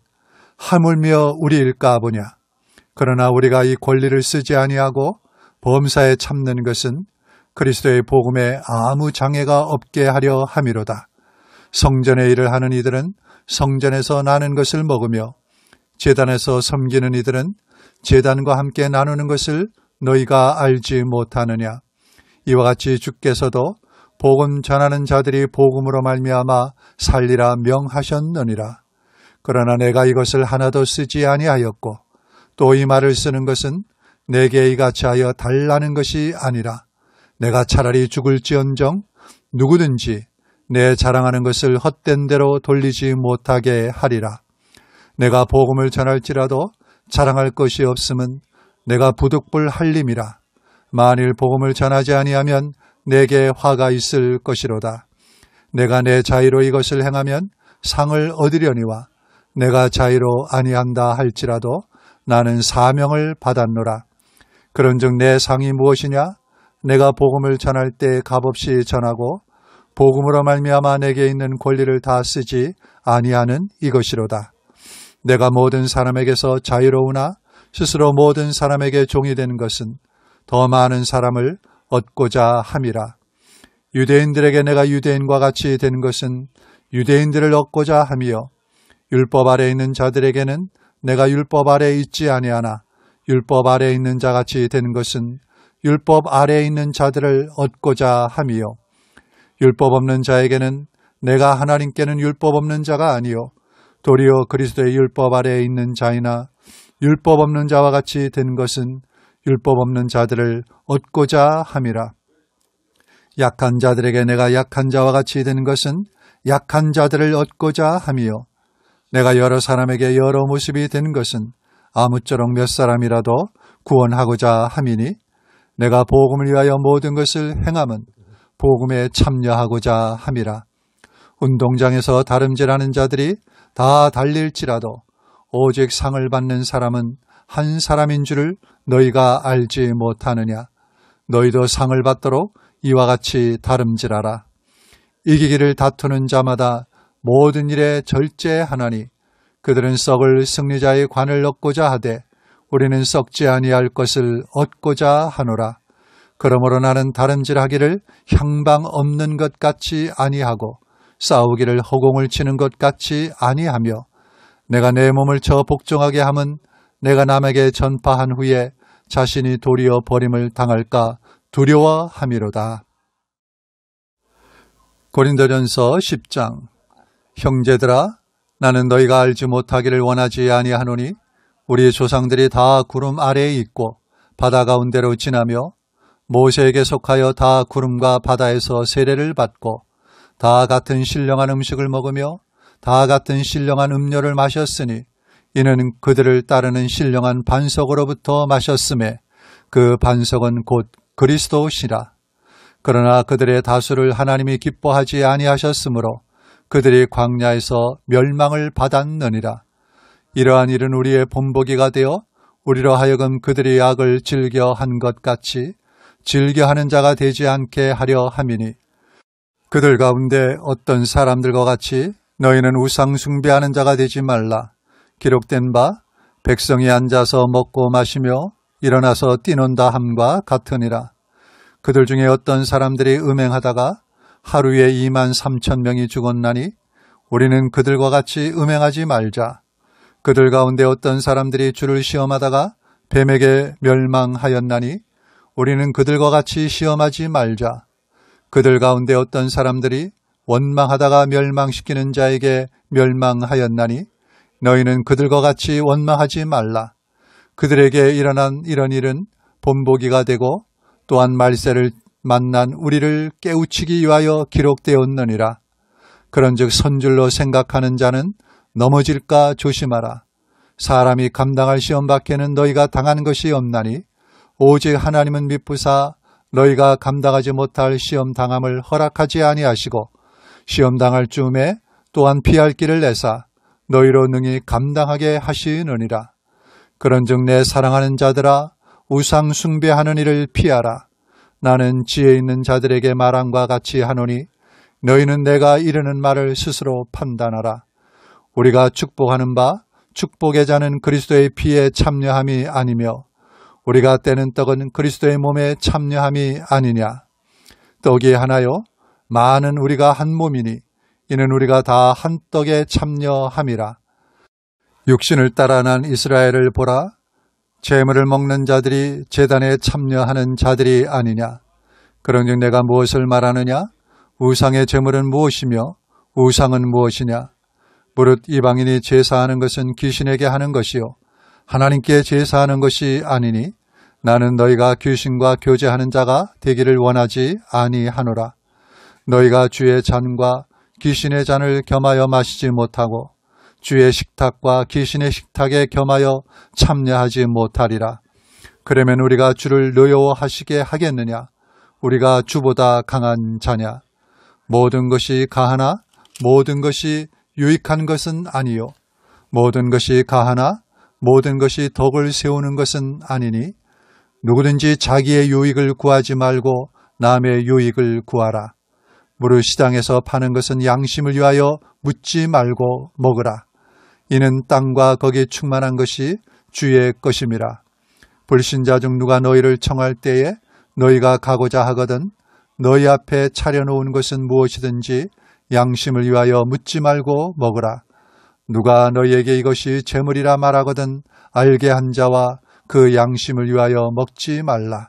하물며 우리일까 보냐? 그러나 우리가 이 권리를 쓰지 아니하고 범사에 참는 것은 그리스도의 복음에 아무 장애가 없게 하려 함이로다. 성전의 일을 하는 이들은 성전에서 나는 것을 먹으며 제단에서 섬기는 이들은 제단과 함께 나누는 것을 너희가 알지 못하느냐. 이와 같이 주께서도 복음 전하는 자들이 복음으로 말미암아 살리라 명하셨느니라. 그러나 내가 이것을 하나도 쓰지 아니하였고 또 이 말을 쓰는 것은 내게 이같이 하여 달라는 것이 아니라 내가 차라리 죽을지언정 누구든지 내 자랑하는 것을 헛된 대로 돌리지 못하게 하리라. 내가 복음을 전할지라도 자랑할 것이 없음은 내가 부득불 할림이라. 만일 복음을 전하지 아니하면 내게 화가 있을 것이로다. 내가 내 자의로 이것을 행하면 상을 얻으려니와 내가 자의로 아니한다 할지라도 나는 사명을 받았노라. 그런즉 내 상이 무엇이냐? 내가 복음을 전할 때 값없이 전하고 복음으로 말미암아 내게 있는 권리를 다 쓰지 아니하는 이것이로다. 내가 모든 사람에게서 자유로우나 스스로 모든 사람에게 종이 되는 것은 더 많은 사람을 얻고자 함이라. 유대인들에게 내가 유대인과 같이 되는 것은 유대인들을 얻고자 함이요 율법 아래 있는 자들에게는 내가 율법 아래 있지 아니하나 율법 아래 있는 자같이 되는 것은 율법 아래 있는 자들을 얻고자 함이요 율법 없는 자에게는 내가 하나님께는 율법 없는 자가 아니요 도리어 그리스도의 율법 아래에 있는 자이나 율법 없는 자와 같이 된 것은 율법 없는 자들을 얻고자 함이라. 약한 자들에게 내가 약한 자와 같이 되는 것은 약한 자들을 얻고자 함이요 내가 여러 사람에게 여러 모습이 되는 것은 아무쪼록 몇 사람이라도 구원하고자 함이니 내가 복음을 위하여 모든 것을 행함은 복음에 참여하고자 함이라. 운동장에서 다름질하는 자들이 다 달릴지라도 오직 상을 받는 사람은 한 사람인 줄을 너희가 알지 못하느냐. 너희도 상을 받도록 이와 같이 다름질하라. 이기기를 다투는 자마다 모든 일에 절제하나니 그들은 썩을 승리자의 관을 얻고자 하되 우리는 썩지 아니할 것을 얻고자 하노라. 그러므로 나는 다름질하기를 향방 없는 것 같이 아니하고 싸우기를 허공을 치는 것 같이 아니하며 내가 내 몸을 쳐 복종하게 함은 내가 남에게 전파한 후에 자신이 도리어 버림을 당할까 두려워함이로다. 고린도전서 10장. 형제들아, 나는 너희가 알지 못하기를 원하지 아니하노니 우리 조상들이 다 구름 아래에 있고 바다 가운데로 지나며 모세에게 속하여 다 구름과 바다에서 세례를 받고 다 같은 신령한 음식을 먹으며 다 같은 신령한 음료를 마셨으니 이는 그들을 따르는 신령한 반석으로부터 마셨음에 그 반석은 곧 그리스도시라. 그러나 그들의 다수를 하나님이 기뻐하지 아니하셨으므로 그들이 광야에서 멸망을 받았느니라. 이러한 일은 우리의 본보기가 되어 우리로 하여금 그들이 악을 즐겨 한 것 같이 즐겨하는 자가 되지 않게 하려 함이니 그들 가운데 어떤 사람들과 같이 너희는 우상 숭배하는 자가 되지 말라. 기록된 바 백성이 앉아서 먹고 마시며 일어나서 뛰논다 함과 같으니라. 그들 중에 어떤 사람들이 음행하다가 하루에 23,000명이 죽었나니 우리는 그들과 같이 음행하지 말자. 그들 가운데 어떤 사람들이 주를 시험하다가 뱀에게 멸망하였나니 우리는 그들과 같이 시험하지 말자. 그들 가운데 어떤 사람들이 원망하다가 멸망시키는 자에게 멸망하였나니 너희는 그들과 같이 원망하지 말라. 그들에게 일어난 이런 일은 본보기가 되고 또한 말세를 만난 우리를 깨우치기 위하여 기록되었느니라. 그런즉 선줄로 생각하는 자는 넘어질까 조심하라. 사람이 감당할 시험 밖에는 너희가 당한 것이 없나니 오직 하나님은 미쁘사 너희가 감당하지 못할 시험 당함을 허락하지 아니하시고 시험 당할 즈음에 또한 피할 길을 내사 너희로 능히 감당하게 하시느니라. 그런즉 내 사랑하는 자들아 우상 숭배하는 일을 피하라. 나는 지혜 있는 자들에게 말함과 같이 하노니 너희는 내가 이르는 말을 스스로 판단하라. 우리가 축복하는 바 축복의 잔은 그리스도의 피에 참여함이 아니며 우리가 떼는 떡은 그리스도의 몸에 참여함이 아니냐. 떡이 하나요 많은 우리가 한 몸이니 이는 우리가 다 한 떡에 참여함이라. 육신을 따라 난 이스라엘을 보라. 제물을 먹는 자들이 제단에 참여하는 자들이 아니냐. 그런즉 내가 무엇을 말하느냐? 우상의 제물은 무엇이며 우상은 무엇이냐? 무릇 이방인이 제사하는 것은 귀신에게 하는 것이요 하나님께 제사하는 것이 아니니 나는 너희가 귀신과 교제하는 자가 되기를 원하지 아니하노라. 너희가 주의 잔과 귀신의 잔을 겸하여 마시지 못하고 주의 식탁과 귀신의 식탁에 겸하여 참여하지 못하리라. 그러면 우리가 주를 노여워하시게 하겠느냐? 우리가 주보다 강한 자냐? 모든 것이 가하나 모든 것이 유익한 것은 아니요 모든 것이 가하나 모든 것이 덕을 세우는 것은 아니니 누구든지 자기의 유익을 구하지 말고 남의 유익을 구하라. 무릇 시장에서 파는 것은 양심을 위하여 묻지 말고 먹으라. 이는 땅과 거기 충만한 것이 주의 것임이라. 불신자 중 누가 너희를 청할 때에 너희가 가고자 하거든 너희 앞에 차려놓은 것은 무엇이든지 양심을 위하여 묻지 말고 먹으라. 누가 너희에게 이것이 재물이라 말하거든 알게 한 자와 그 양심을 위하여 먹지 말라.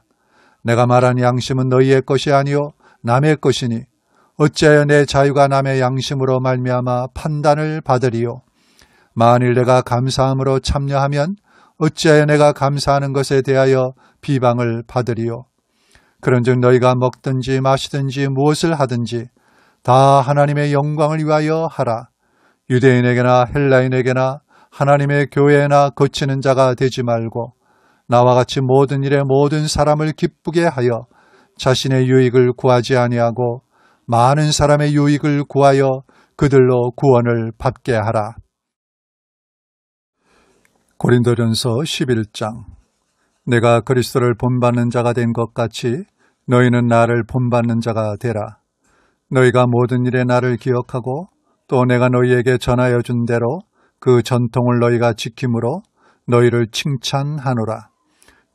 내가 말한 양심은 너희의 것이 아니요 남의 것이니 어찌하여 내 자유가 남의 양심으로 말미암아 판단을 받으리요. 만일 내가 감사함으로 참여하면 어찌하여 내가 감사하는 것에 대하여 비방을 받으리요. 그런즉 너희가 먹든지 마시든지 무엇을 하든지 다 하나님의 영광을 위하여 하라. 유대인에게나 헬라인에게나 하나님의 교회나 거치는 자가 되지 말고 나와 같이 모든 일에 모든 사람을 기쁘게 하여 자신의 유익을 구하지 아니하고 많은 사람의 유익을 구하여 그들로 구원을 받게 하라. 고린도전서 11장. 내가 그리스도를 본받는 자가 된 것 같이 너희는 나를 본받는 자가 되라. 너희가 모든 일에 나를 기억하고 또 내가 너희에게 전하여 준 대로 그 전통을 너희가 지킴으로 너희를 칭찬하노라.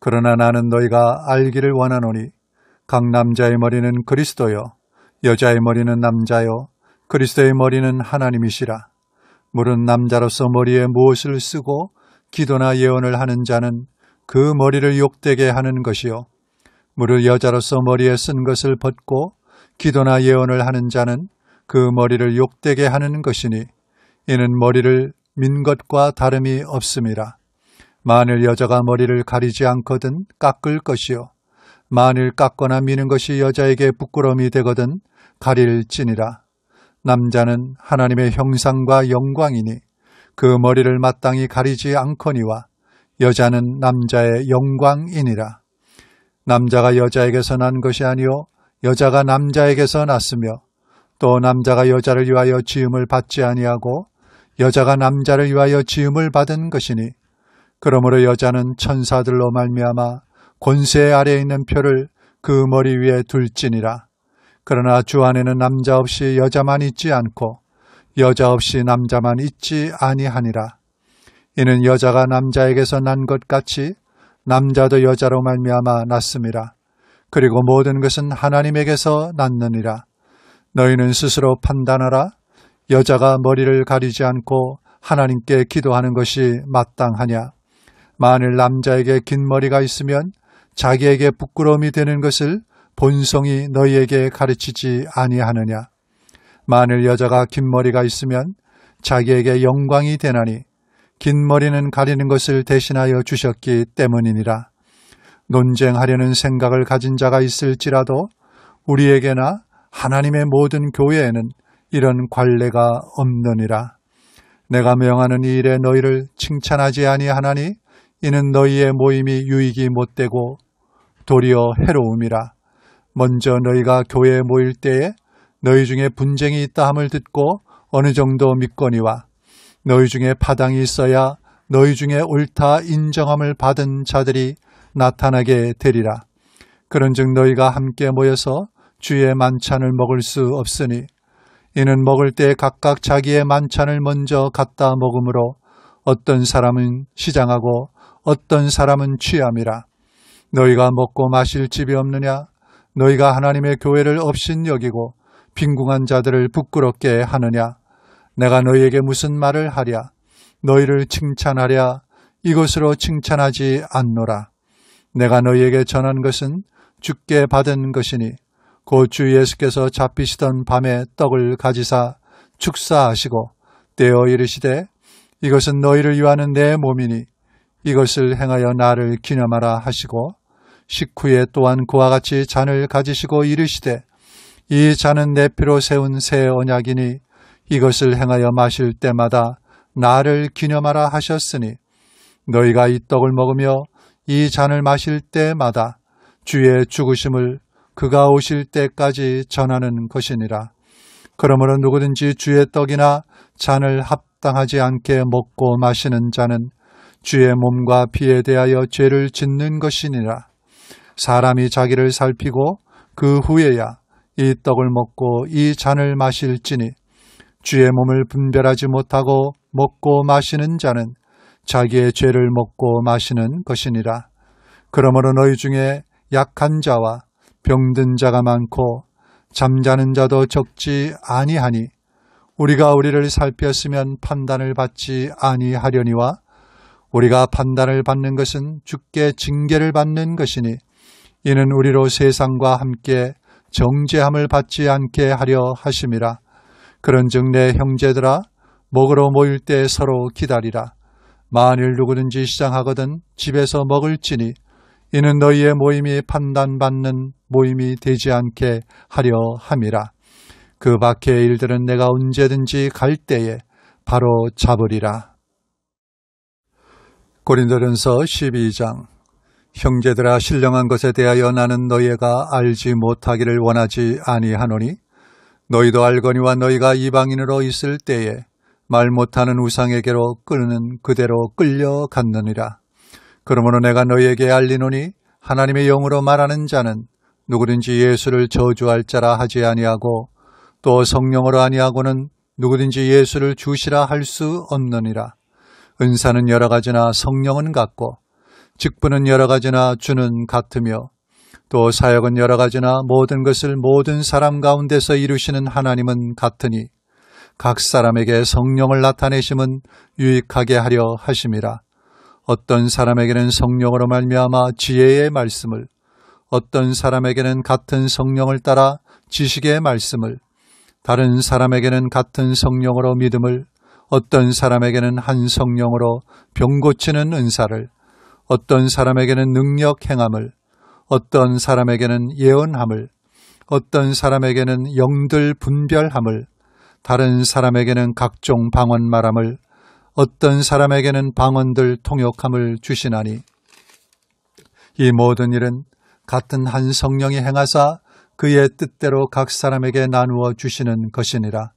그러나 나는 너희가 알기를 원하노니 각 남자의 머리는 그리스도요 여자의 머리는 남자요 그리스도의 머리는 하나님이시라. 무릇 남자로서 머리에 무엇을 쓰고 기도나 예언을 하는 자는 그 머리를 욕되게 하는 것이요 무릇 여자로서 머리에 쓴 것을 벗고 기도나 예언을 하는 자는 그 머리를 욕되게 하는 것이니 이는 머리를 민 것과 다름이 없음이라. 만일 여자가 머리를 가리지 않거든 깎을 것이요 만일 깎거나 미는 것이 여자에게 부끄러움이 되거든 가릴지니라. 남자는 하나님의 형상과 영광이니 그 머리를 마땅히 가리지 않거니와 여자는 남자의 영광이니라. 남자가 여자에게서 난 것이 아니요 여자가 남자에게서 났으며 또 남자가 여자를 위하여 지음을 받지 아니하고 여자가 남자를 위하여 지음을 받은 것이니 그러므로 여자는 천사들로 말미암아 권세 아래에 있는 표를 그 머리 위에 둘지니라. 그러나 주 안에는 남자 없이 여자만 있지 않고 여자 없이 남자만 있지 아니하니라. 이는 여자가 남자에게서 난 것 같이 남자도 여자로 말미암아 났음이라. 그리고 모든 것은 하나님에게서 났느니라. 너희는 스스로 판단하라. 여자가 머리를 가리지 않고 하나님께 기도하는 것이 마땅하냐. 만일 남자에게 긴 머리가 있으면 자기에게 부끄러움이 되는 것을 본성이 너희에게 가르치지 아니하느냐. 만일 여자가 긴 머리가 있으면 자기에게 영광이 되나니 긴 머리는 가리는 것을 대신하여 주셨기 때문이니라. 논쟁하려는 생각을 가진 자가 있을지라도 우리에게나 하나님의 모든 교회에는 이런 관례가 없느니라. 내가 명하는 이 일에 너희를 칭찬하지 아니하나니 이는 너희의 모임이 유익이 못되고 도리어 해로움이라. 먼저 너희가 교회에 모일 때에 너희 중에 분쟁이 있다 함을 듣고 어느 정도 믿거니와 너희 중에 파당이 있어야 너희 중에 옳다 인정함을 받은 자들이 나타나게 되리라. 그런즉 너희가 함께 모여서 주의 만찬을 먹을 수 없으니 이는 먹을 때 각각 자기의 만찬을 먼저 갖다 먹으므로 어떤 사람은 시장하고 어떤 사람은 취함이라. 너희가 먹고 마실 집이 없느냐? 너희가 하나님의 교회를 업신 여기고 빈궁한 자들을 부끄럽게 하느냐? 내가 너희에게 무슨 말을 하랴? 너희를 칭찬하랴? 이것으로 칭찬하지 않노라. 내가 너희에게 전한 것은 주께 받은 것이니 곧 주 예수께서 잡히시던 밤에 떡을 가지사 축사하시고 떼어 이르시되 이것은 너희를 위하는 내 몸이니 이것을 행하여 나를 기념하라 하시고 식후에 또한 그와 같이 잔을 가지시고 이르시되 이 잔은 내 피로 세운 새 언약이니 이것을 행하여 마실 때마다 나를 기념하라 하셨으니 너희가 이 떡을 먹으며 이 잔을 마실 때마다 주의 죽으심을 그가 오실 때까지 전하는 것이니라. 그러므로 누구든지 주의 떡이나 잔을 합당하지 않게 먹고 마시는 자는 주의 몸과 피에 대하여 죄를 짓는 것이니라. 사람이 자기를 살피고 그 후에야 이 떡을 먹고 이 잔을 마실지니 주의 몸을 분별하지 못하고 먹고 마시는 자는 자기의 죄를 먹고 마시는 것이니라. 그러므로 너희 중에 약한 자와 병든 자가 많고 잠자는 자도 적지 아니하니 우리가 우리를 살폈으면 판단을 받지 아니하려니와 우리가 판단을 받는 것은 주께 징계를 받는 것이니 이는 우리로 세상과 함께 정죄함을 받지 않게 하려 하심이라. 그런즉 내 형제들아 먹으러 모일 때 서로 기다리라. 만일 누구든지 시장하거든 집에서 먹을지니 이는 너희의 모임이 판단받는 모임이 되지 않게 하려 함이라. 그 밖의 일들은 내가 언제든지 갈 때에 바로 잡으리라. 고린도전서 12장. 형제들아 신령한 것에 대하여 나는 너희가 알지 못하기를 원하지 아니하노니 너희도 알거니와 너희가 이방인으로 있을 때에 말 못하는 우상에게로 끄는 그대로 끌려갔느니라. 그러므로 내가 너희에게 알리노니 하나님의 영으로 말하는 자는 누구든지 예수를 저주할 자라 하지 아니하고 또 성령으로 아니하고는 누구든지 예수를 주시라 할 수 없느니라. 은사는 여러 가지나 성령은 같고 직분은 여러 가지나 주는 같으며 또 사역은 여러 가지나 모든 것을 모든 사람 가운데서 이루시는 하나님은 같으니 각 사람에게 성령을 나타내심은 유익하게 하려 하심이라. 어떤 사람에게는 성령으로 말미암아 지혜의 말씀을, 어떤 사람에게는 같은 성령을 따라 지식의 말씀을, 다른 사람에게는 같은 성령으로 믿음을, 어떤 사람에게는 한 성령으로 병 고치는 은사를, 어떤 사람에게는 능력 행함을, 어떤 사람에게는 예언함을, 어떤 사람에게는 영들 분별함을, 다른 사람에게는 각종 방언 말함을, 어떤 사람에게는 방언들 통역함을 주시나니 이 모든 일은 같은 한 성령이 행하사 그의 뜻대로 각 사람에게 나누어 주시는 것이니라.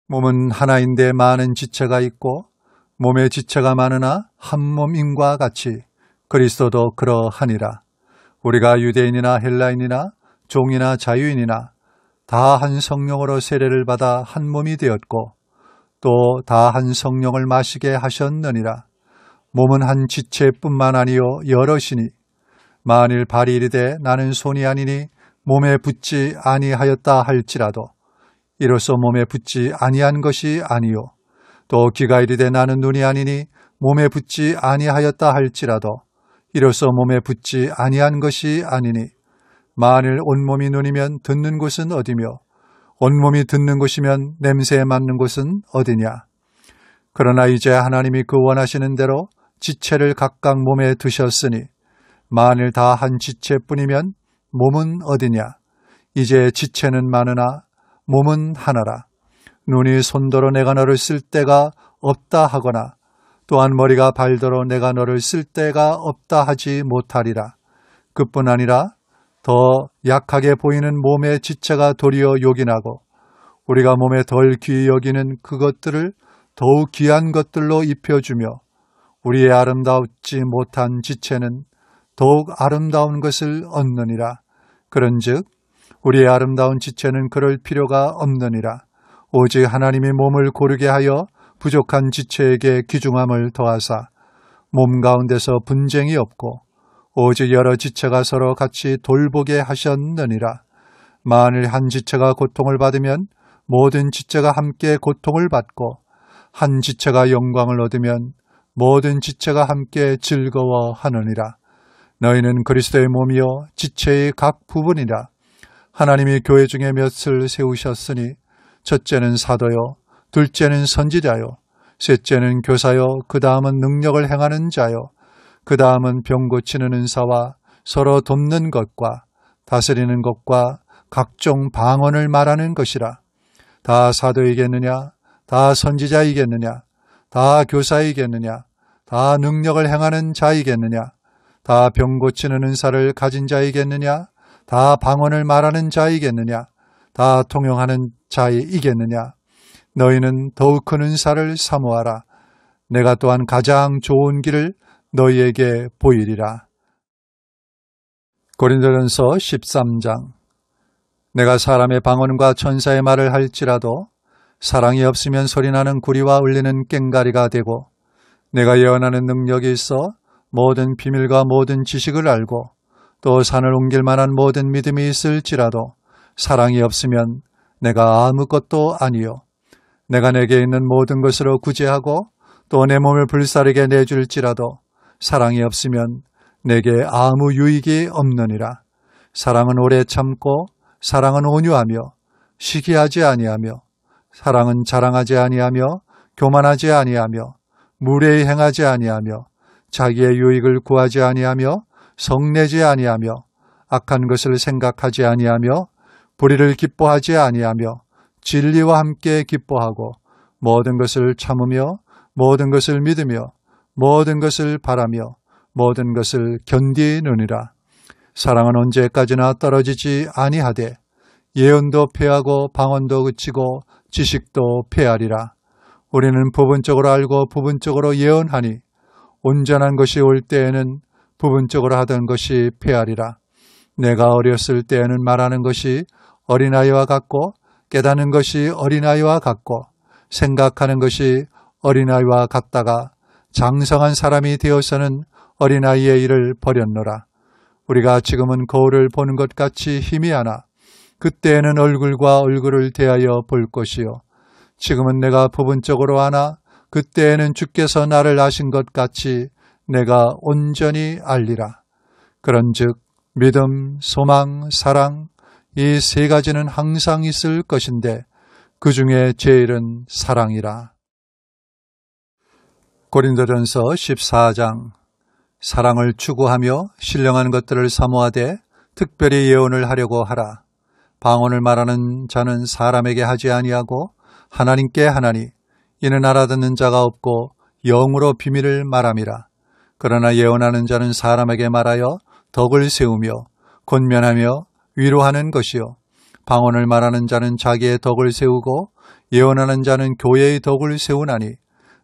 몸은 하나인데 많은 지체가 있고 몸의 지체가 많으나 한 몸인과 같이 그리스도도 그러하니라. 우리가 유대인이나 헬라인이나 종이나 자유인이나 다 한 성령으로 세례를 받아 한 몸이 되었고 또 다 한 성령을 마시게 하셨느니라. 몸은 한 지체뿐만 아니요 여럿이니 만일 발이 이르되 나는 손이 아니니 몸에 붙지 아니하였다 할지라도 이로써 몸에 붙지 아니한 것이 아니요 또 귀가 이르되 나는 눈이 아니니 몸에 붙지 아니하였다 할지라도 이로써 몸에 붙지 아니한 것이 아니니 만일 온몸이 눈이면 듣는 곳은 어디며 온몸이 듣는 곳이면 냄새에 맡는 곳은 어디냐. 그러나 이제 하나님이 그 원하시는 대로 지체를 각각 몸에 두셨으니 만일 다 한 지체뿐이면 몸은 어디냐. 이제 지체는 많으나 몸은 하나라. 눈이 손더러 내가 너를 쓸 데가 없다 하거나 또한 머리가 발더러 내가 너를 쓸 데가 없다 하지 못하리라. 그뿐 아니라 더 약하게 보이는 몸의 지체가 도리어 요긴하고 우리가 몸에 덜 귀히 여기는 그것들을 더욱 귀한 것들로 입혀주며 우리의 아름다우지 못한 지체는 더욱 아름다운 것을 얻느니라. 그런즉 우리의 아름다운 지체는 그럴 필요가 없느니라. 오직 하나님이 몸을 고르게 하여 부족한 지체에게 귀중함을 더하사 몸 가운데서 분쟁이 없고 오직 여러 지체가 서로 같이 돌보게 하셨느니라. 만일 한 지체가 고통을 받으면 모든 지체가 함께 고통을 받고 한 지체가 영광을 얻으면 모든 지체가 함께 즐거워하느니라. 너희는 그리스도의 몸이요 지체의 각 부분이라. 하나님이 교회 중에 몇을 세우셨으니 첫째는 사도요, 둘째는 선지자요, 셋째는 교사요, 그 다음은 능력을 행하는 자요, 그 다음은 병 고치는 은사와 서로 돕는 것과 다스리는 것과 각종 방언을 말하는 것이라. 다 사도이겠느냐? 다 선지자이겠느냐? 다 교사이겠느냐? 다 능력을 행하는 자이겠느냐? 다 병 고치는 은사를 가진 자이겠느냐? 다 방언을 말하는 자이겠느냐? 다 통용하는 자이겠느냐? 너희는 더욱 큰 은사를 사모하라. 내가 또한 가장 좋은 길을 너희에게 보이리라. 고린도전서 13장. 내가 사람의 방언과 천사의 말을 할지라도 사랑이 없으면 소리나는 구리와 울리는 꽹가리가 되고, 내가 예언하는 능력이 있어 모든 비밀과 모든 지식을 알고 또 산을 옮길 만한 모든 믿음이 있을지라도 사랑이 없으면 내가 아무것도 아니요. 내가 내게 있는 모든 것으로 구제하고 또 내 몸을 불사르게 내줄지라도 사랑이 없으면 내게 아무 유익이 없느니라. 사랑은 오래 참고 사랑은 온유하며 시기하지 아니하며 사랑은 자랑하지 아니하며 교만하지 아니하며 무례히 행하지 아니하며 자기의 유익을 구하지 아니하며 성내지 아니하며 악한 것을 생각하지 아니하며 불의를 기뻐하지 아니하며 진리와 함께 기뻐하고 모든 것을 참으며 모든 것을 믿으며 모든 것을 바라며 모든 것을 견디느니라. 사랑은 언제까지나 떨어지지 아니하되 예언도 패하고 방언도 그치고 지식도 패하리라. 우리는 부분적으로 알고 부분적으로 예언하니 온전한 것이 올 때에는 부분적으로 하던 것이 패하리라. 내가 어렸을 때에는 말하는 것이 어린아이와 같고 깨닫는 것이 어린아이와 같고 생각하는 것이 어린아이와 같다가 장성한 사람이 되어서는 어린아이의 일을 버렸노라. 우리가 지금은 거울을 보는 것 같이 희미하나 그때에는 얼굴과 얼굴을 대하여 볼 것이요. 지금은 내가 부분적으로 아나 그때에는 주께서 나를 아신 것 같이 내가 온전히 알리라. 그런즉 믿음, 소망, 사랑 이 세 가지는 항상 있을 것인데 그 중에 제일은 사랑이라. 고린도전서 14장. 사랑을 추구하며 신령한 것들을 사모하되 특별히 예언을 하려고 하라. 방언을 말하는 자는 사람에게 하지 아니하고 하나님께 하나니 이는 알아듣는 자가 없고 영으로 비밀을 말함이라. 그러나 예언하는 자는 사람에게 말하여 덕을 세우며 권면하며 위로하는 것이요. 방언을 말하는 자는 자기의 덕을 세우고 예언하는 자는 교회의 덕을 세우나니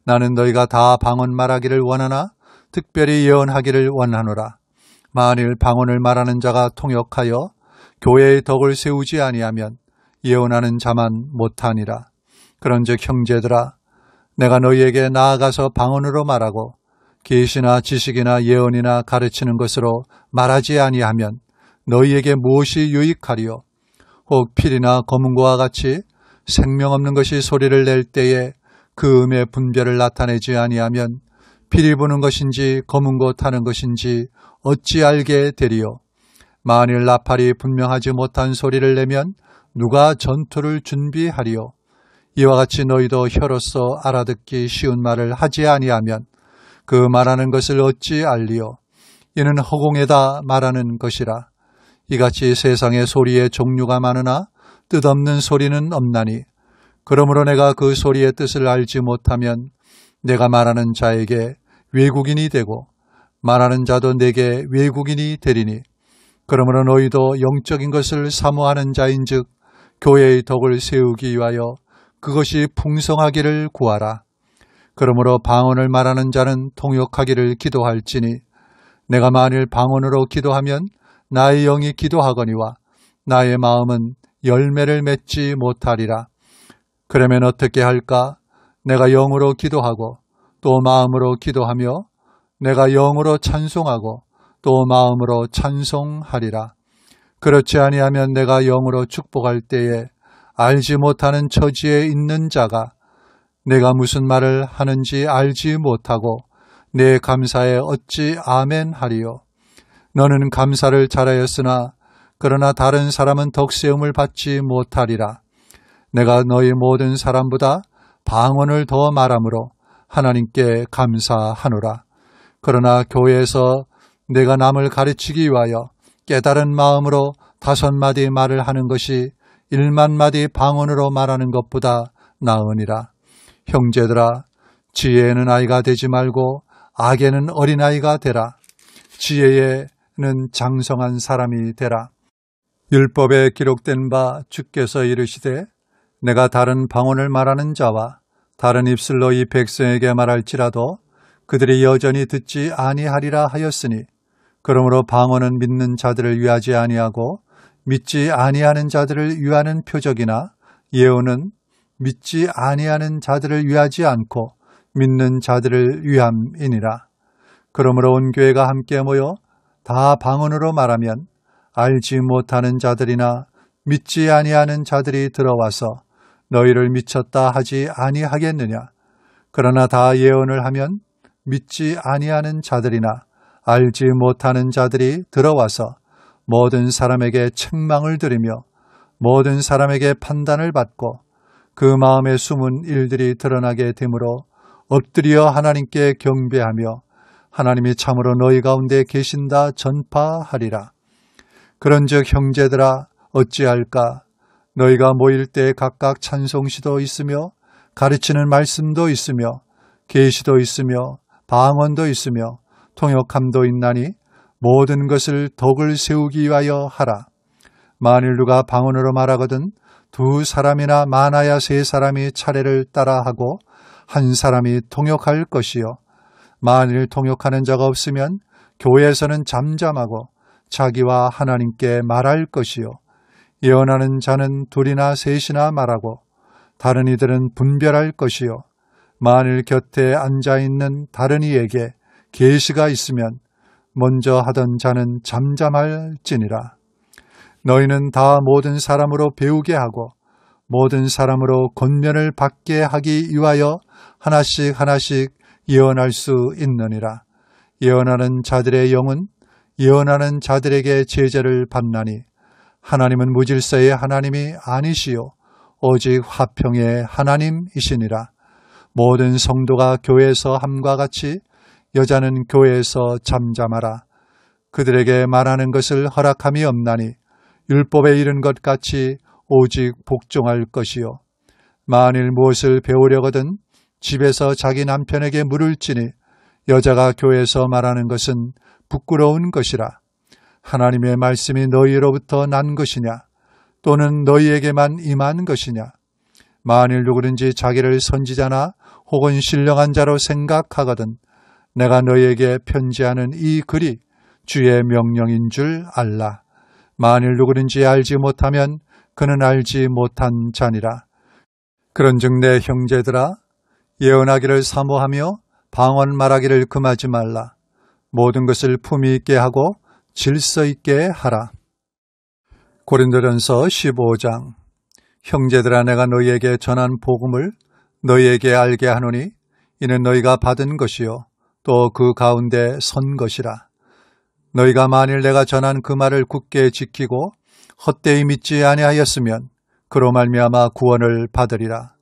나는 너희가 다 방언 말하기를 원하나 특별히 예언하기를 원하노라. 만일 방언을 말하는 자가 통역하여 교회의 덕을 세우지 아니하면 예언하는 자만 못하니라. 그런즉 형제들아, 내가 너희에게 나아가서 방언으로 말하고 계시나 지식이나 예언이나 가르치는 것으로 말하지 아니하면 너희에게 무엇이 유익하리요? 혹 필이나 검은고와 같이 생명 없는 것이 소리를 낼 때에 그 음의 분별을 나타내지 아니하면 필이 부는 것인지 검은고 타는 것인지 어찌 알게 되리요? 만일 나팔이 분명하지 못한 소리를 내면 누가 전투를 준비하리요? 이와 같이 너희도 혀로서 알아듣기 쉬운 말을 하지 아니하면 그 말하는 것을 어찌 알리요? 이는 허공에다 말하는 것이라. 이같이 세상의 소리의 종류가 많으나 뜻없는 소리는 없나니 그러므로 내가 그 소리의 뜻을 알지 못하면 내가 말하는 자에게 외국인이 되고 말하는 자도 내게 외국인이 되리니 그러므로 너희도 영적인 것을 사모하는 자인즉 교회의 덕을 세우기 위하여 그것이 풍성하기를 구하라. 그러므로 방언을 말하는 자는 통역하기를 기도할지니 내가 만일 방언으로 기도하면 나의 영이 기도하거니와 나의 마음은 열매를 맺지 못하리라. 그러면 어떻게 할까? 내가 영으로 기도하고 또 마음으로 기도하며 내가 영으로 찬송하고 또 마음으로 찬송하리라. 그렇지 아니하면 내가 영으로 축복할 때에 알지 못하는 처지에 있는 자가 내가 무슨 말을 하는지 알지 못하고 내 감사에 어찌 아멘 하리요. 너는 감사를 잘하였으나 그러나 다른 사람은 덕세움을 받지 못하리라. 내가 너희 모든 사람보다 방언을 더 말하므로 하나님께 감사하노라. 그러나 교회에서 내가 남을 가르치기 위하여 깨달은 마음으로 5마디 말을 하는 것이 1만마디 방언으로 말하는 것보다 나으니라. 형제들아, 지혜에는 아이가 되지 말고 악에는 어린아이가 되라. 지혜에는 장성한 사람이 되라. 율법에 기록된 바 주께서 이르시되 내가 다른 방언을 말하는 자와 다른 입술로 이 백성에게 말할지라도 그들이 여전히 듣지 아니하리라 하였으니 그러므로 방언은 믿는 자들을 위하지 아니하고 믿지 아니하는 자들을 위하는 표적이나 예언은 믿지 아니하는 자들을 위하지 않고 믿는 자들을 위함이니라. 그러므로 온 교회가 함께 모여 다 방언으로 말하면 알지 못하는 자들이나 믿지 아니하는 자들이 들어와서 너희를 미쳤다 하지 아니하겠느냐. 그러나 다 예언을 하면 믿지 아니하는 자들이나 알지 못하는 자들이 들어와서 모든 사람에게 책망을 들으며 모든 사람에게 판단을 받고 그 마음에 숨은 일들이 드러나게 되므로 엎드려 하나님께 경배하며 하나님이 참으로 너희 가운데 계신다 전파하리라. 그런즉 형제들아 어찌할까? 너희가 모일 때 각각 찬송시도 있으며 가르치는 말씀도 있으며 계시도 있으며 방언도 있으며 통역함도 있나니 모든 것을 덕을 세우기 위하여 하라. 만일 누가 방언으로 말하거든 2사람이나 많아야 3사람이 차례를 따라하고 1사람이 통역할 것이요. 만일 통역하는 자가 없으면 교회에서는 잠잠하고 자기와 하나님께 말할 것이요. 예언하는 자는 2이나 3이나 말하고 다른 이들은 분별할 것이요. 만일 곁에 앉아있는 다른 이에게 계시가 있으면 먼저 하던 자는 잠잠할지니라. 너희는 다 모든 사람으로 배우게 하고 모든 사람으로 권면을 받게 하기 위하여 하나씩 하나씩 예언할 수 있느니라. 예언하는 자들의 영은 예언하는 자들에게 제재를 받나니 하나님은 무질서의 하나님이 아니시요 오직 화평의 하나님이시니라. 모든 성도가 교회에서 함과 같이 여자는 교회에서 잠잠하라. 그들에게 말하는 것을 허락함이 없나니 율법에 이른 것 같이 오직 복종할 것이요. 만일 무엇을 배우려거든 집에서 자기 남편에게 물을지니 여자가 교회에서 말하는 것은 부끄러운 것이라. 하나님의 말씀이 너희로부터 난 것이냐 또는 너희에게만 임한 것이냐. 만일 누구든지 자기를 선지자나 혹은 신령한 자로 생각하거든 내가 너희에게 편지하는 이 글이 주의 명령인 줄 알라. 만일 누구든지 알지 못하면 그는 알지 못한 자니라. 그런즉 내 형제들아 예언하기를 사모하며 방언 말하기를 금하지 말라. 모든 것을 품위 있게 하고 질서 있게 하라. 고린도전서 15장. 형제들아 내가 너희에게 전한 복음을 너희에게 알게 하노니 이는 너희가 받은 것이요 또 그 가운데 선 것이라. 너희가 만일 내가 전한 그 말을 굳게 지키고 헛되이 믿지 아니하였으면 그로 말미암아 구원을 받으리라.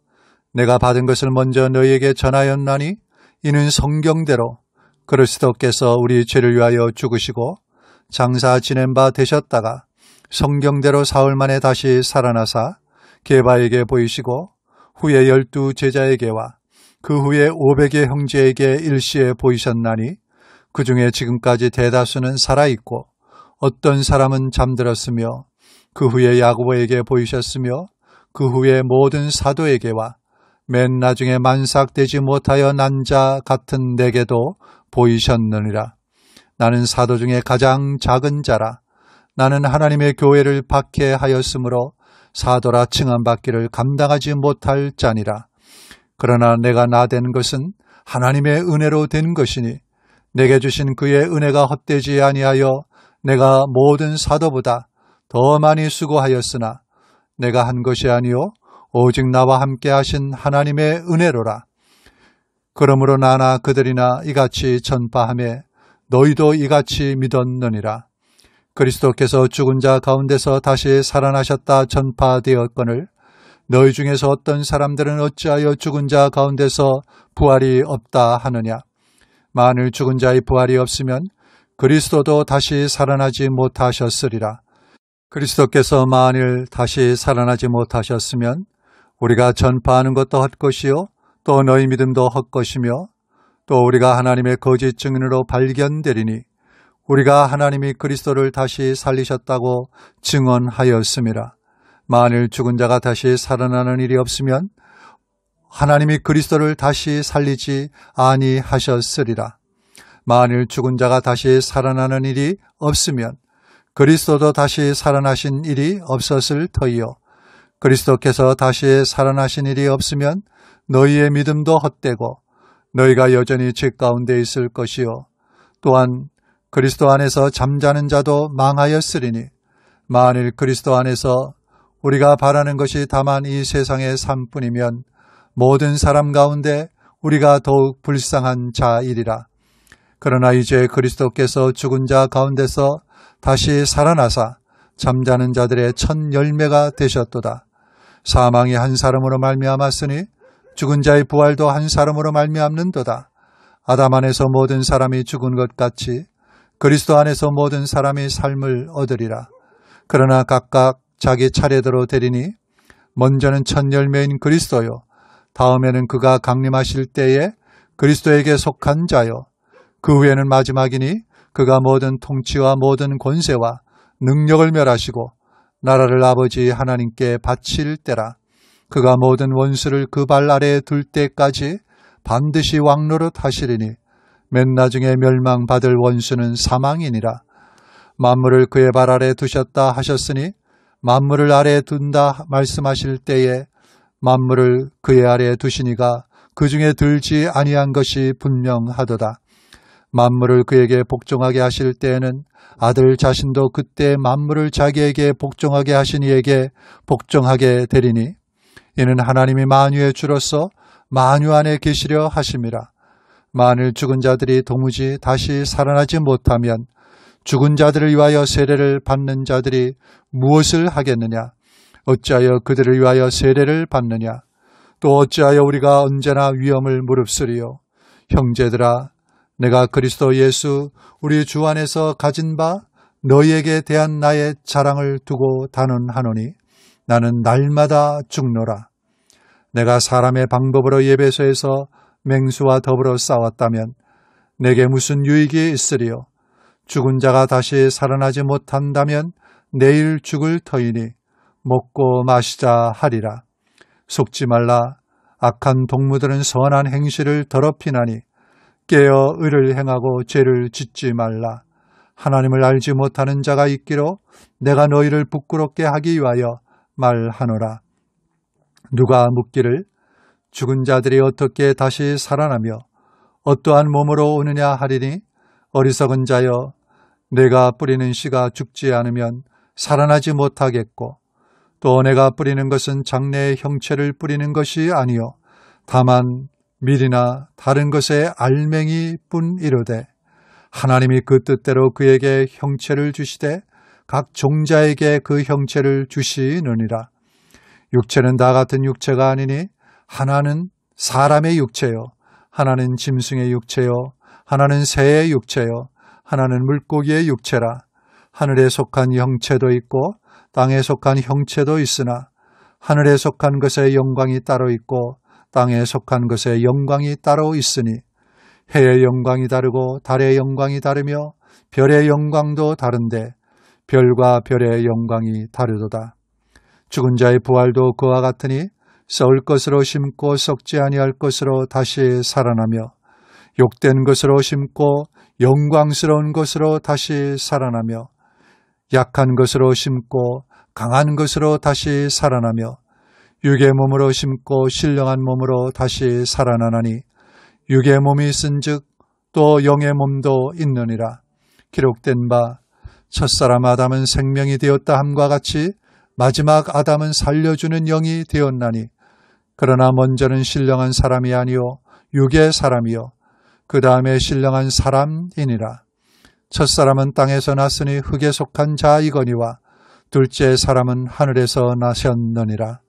내가 받은 것을 먼저 너희에게 전하였나니 이는 성경대로 그리스도께서 우리 죄를 위하여 죽으시고 장사 지낸 바 되셨다가 성경대로 사흘 만에 다시 살아나사 게바에게 보이시고 후에 12 제자에게와 그 후에 500의 형제에게 일시에 보이셨나니 그 중에 지금까지 대다수는 살아있고 어떤 사람은 잠들었으며 그 후에 야고보에게 보이셨으며 그 후에 모든 사도에게와 맨 나중에 만삭되지 못하여 난 자 같은 내게도 보이셨느니라. 나는 사도 중에 가장 작은 자라. 나는 하나님의 교회를 박해하였으므로 사도라 칭함받기를 감당하지 못할 자니라. 그러나 내가 나된 것은 하나님의 은혜로 된 것이니 내게 주신 그의 은혜가 헛되지 아니하여 내가 모든 사도보다 더 많이 수고하였으나 내가 한 것이 아니요 오직 나와 함께 하신 하나님의 은혜로라. 그러므로 나나 그들이나 이같이 전파하며 너희도 이같이 믿었느니라. 그리스도께서 죽은 자 가운데서 다시 살아나셨다 전파되었거늘 너희 중에서 어떤 사람들은 어찌하여 죽은 자 가운데서 부활이 없다 하느냐. 만일 죽은 자의 부활이 없으면 그리스도도 다시 살아나지 못하셨으리라. 그리스도께서 만일 다시 살아나지 못하셨으면 우리가 전파하는 것도 헛것이요 또 너희 믿음도 헛것이며 또 우리가 하나님의 거짓 증인으로 발견되리니 우리가 하나님이 그리스도를 다시 살리셨다고 증언하였음이라. 만일 죽은 자가 다시 살아나는 일이 없으면 하나님이 그리스도를 다시 살리지 아니하셨으리라. 만일 죽은 자가 다시 살아나는 일이 없으면 그리스도도 다시 살아나신 일이 없었을 터이요. 그리스도께서 다시 살아나신 일이 없으면 너희의 믿음도 헛되고 너희가 여전히 죄 가운데 있을 것이요. 또한 그리스도 안에서 잠자는 자도 망하였으리니 만일 그리스도 안에서 우리가 바라는 것이 다만 이 세상의 삶뿐이면 모든 사람 가운데 우리가 더욱 불쌍한 자이리라. 그러나 이제 그리스도께서 죽은 자 가운데서 다시 살아나사 잠자는 자들의 첫 열매가 되셨도다. 사망이 한 사람으로 말미암았으니 죽은 자의 부활도 한 사람으로 말미암는도다. 아담 안에서 모든 사람이 죽은 것 같이 그리스도 안에서 모든 사람이 삶을 얻으리라. 그러나 각각 자기 차례대로 되리니 먼저는 첫 열매인 그리스도요 다음에는 그가 강림하실 때에 그리스도에게 속한 자요 그 후에는 마지막이니 그가 모든 통치와 모든 권세와 능력을 멸하시고 나라를 아버지 하나님께 바칠 때라. 그가 모든 원수를 그 발 아래에 둘 때까지 반드시 왕노릇 하시리니 맨 나중에 멸망받을 원수는 사망이니라. 만물을 그의 발 아래에 두셨다 하셨으니 만물을 아래에 둔다 말씀하실 때에 만물을 그의 아래에 두시니가 그 중에 들지 아니한 것이 분명하도다. 만물을 그에게 복종하게 하실 때에는 아들 자신도 그때 만물을 자기에게 복종하게 하신 이에게 복종하게 되리니 이는 하나님이 만유의 주로서 만유 안에 계시려 하심이라. 만일 죽은 자들이 도무지 다시 살아나지 못하면 죽은 자들을 위하여 세례를 받는 자들이 무엇을 하겠느냐? 어찌하여 그들을 위하여 세례를 받느냐? 또 어찌하여 우리가 언제나 위험을 무릅쓰리요? 형제들아, 내가 그리스도 예수 우리 주 안에서 가진 바 너희에게 대한 나의 자랑을 두고 단언하노니 나는 날마다 죽노라. 내가 사람의 방법으로 예배소에서 맹수와 더불어 싸웠다면 내게 무슨 유익이 있으리요? 죽은 자가 다시 살아나지 못한다면 내일 죽을 터이니 먹고 마시자 하리라. 속지 말라. 악한 동무들은 선한 행실을 더럽히나니 깨어 의를 행하고 죄를 짓지 말라. 하나님을 알지 못하는 자가 있기로 내가 너희를 부끄럽게 하기 위하여 말하노라. 누가 묻기를 죽은 자들이 어떻게 다시 살아나며 어떠한 몸으로 오느냐 하리니 어리석은 자여 내가 뿌리는 씨가 죽지 않으면 살아나지 못하겠고 또 내가 뿌리는 것은 장래의 형체를 뿌리는 것이 아니요 다만 밀이나 다른 것의 알맹이 뿐이로되 하나님이 그 뜻대로 그에게 형체를 주시되 각 종자에게 그 형체를 주시느니라. 육체는 다 같은 육체가 아니니 하나는 사람의 육체요 하나는 짐승의 육체요 하나는 새의 육체요 하나는 물고기의 육체라. 하늘에 속한 형체도 있고 땅에 속한 형체도 있으나 하늘에 속한 것의 영광이 따로 있고 땅에 속한 것의 영광이 따로 있으니 해의 영광이 다르고 달의 영광이 다르며 별의 영광도 다른데 별과 별의 영광이 다르도다. 죽은 자의 부활도 그와 같으니 썩을 것으로 심고 썩지 아니할 것으로 다시 살아나며 욕된 것으로 심고 영광스러운 것으로 다시 살아나며 약한 것으로 심고 강한 것으로 다시 살아나며 육의 몸으로 심고 신령한 몸으로 다시 살아나나니 육의 몸이 있은즉 또 영의 몸도 있느니라. 기록된 바 첫사람 아담은 생명이 되었다 함과 같이 마지막 아담은 살려주는 영이 되었나니 그러나 먼저는 신령한 사람이 아니요 육의 사람이요 그 다음에 신령한 사람이니라. 첫사람은 땅에서 났으니 흙에 속한 자이거니와 둘째 사람은 하늘에서 나셨느니라.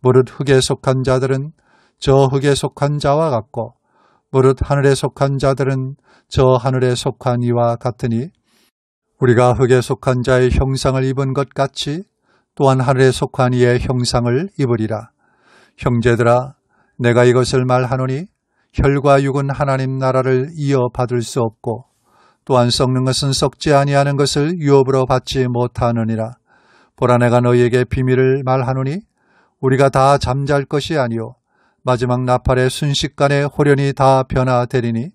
무릇 흙에 속한 자들은 저 흙에 속한 자와 같고 무릇 하늘에 속한 자들은 저 하늘에 속한 이와 같으니 우리가 흙에 속한 자의 형상을 입은 것 같이 또한 하늘에 속한 이의 형상을 입으리라. 형제들아, 내가 이것을 말하노니 혈과 육은 하나님 나라를 이어받을 수 없고 또한 썩는 것은 썩지 아니하는 것을 유업으로 받지 못하느니라. 보라, 내가 너희에게 비밀을 말하노니 우리가 다 잠잘 것이 아니요 마지막 나팔의 순식간에 호련히 다 변화되리니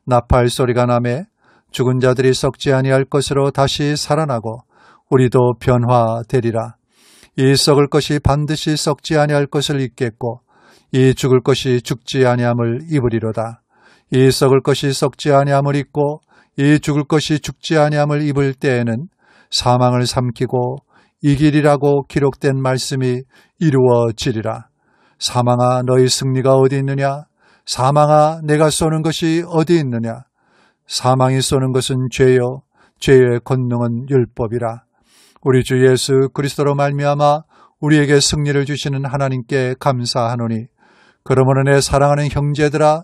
나팔 소리가 나매 죽은 자들이 썩지 아니할 것으로 다시 살아나고 우리도 변화되리라. 이 썩을 것이 반드시 썩지 아니할 것을 입겠고 이 죽을 것이 죽지 아니함을 입으리로다. 이 썩을 것이 썩지 아니함을 입고 이 죽을 것이 죽지 아니함을 입을 때에는 사망을 삼키고 이기리라고 기록된 말씀이 이루어지리라. 사망아, 너희 승리가 어디 있느냐? 사망아, 내가 쏘는 것이 어디 있느냐? 사망이 쏘는 것은 죄요 죄의 권능은 율법이라. 우리 주 예수 그리스도로 말미암아 우리에게 승리를 주시는 하나님께 감사하노니 그러므로 내 사랑하는 형제들아,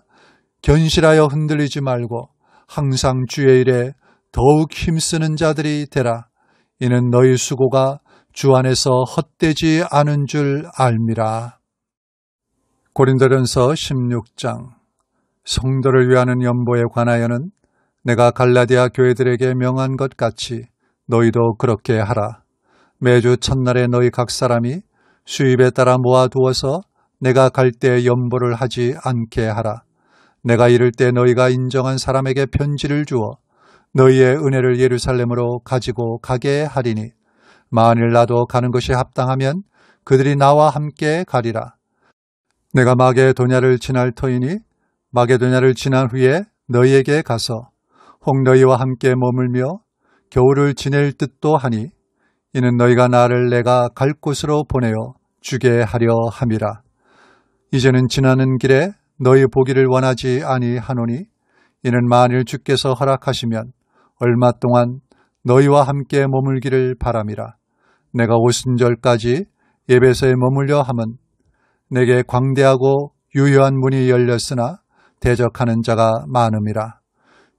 견실하여 흔들리지 말고 항상 주의 일에 더욱 힘쓰는 자들이 되라. 이는 너희 수고가 주 안에서 헛되지 않은 줄 알미라. 고린도전서 16장. 성도를 위하는 연보에 관하여는 내가 갈라디아 교회들에게 명한 것 같이 너희도 그렇게 하라. 매주 첫날에 너희 각 사람이 수입에 따라 모아두어서 내가 갈 때 연보를 하지 않게 하라. 내가 이를 때 너희가 인정한 사람에게 편지를 주어 너희의 은혜를 예루살렘으로 가지고 가게 하리니 만일 나도 가는 것이 합당하면 그들이 나와 함께 가리라. 내가 마게도냐를 지날 터이니 마게도냐를 지난 후에 너희에게 가서 혹 너희와 함께 머물며 겨울을 지낼 듯도 하니 이는 너희가 나를 내가 갈 곳으로 보내어 주게 하려 함이라. 이제는 지나는 길에 너희 보기를 원하지 아니하노니 이는 만일 주께서 허락하시면 얼마 동안 너희와 함께 머물기를 바람이라. 내가 오순절까지 에베소에 머물려 함은 내게 광대하고 유효한 문이 열렸으나 대적하는 자가 많음이라.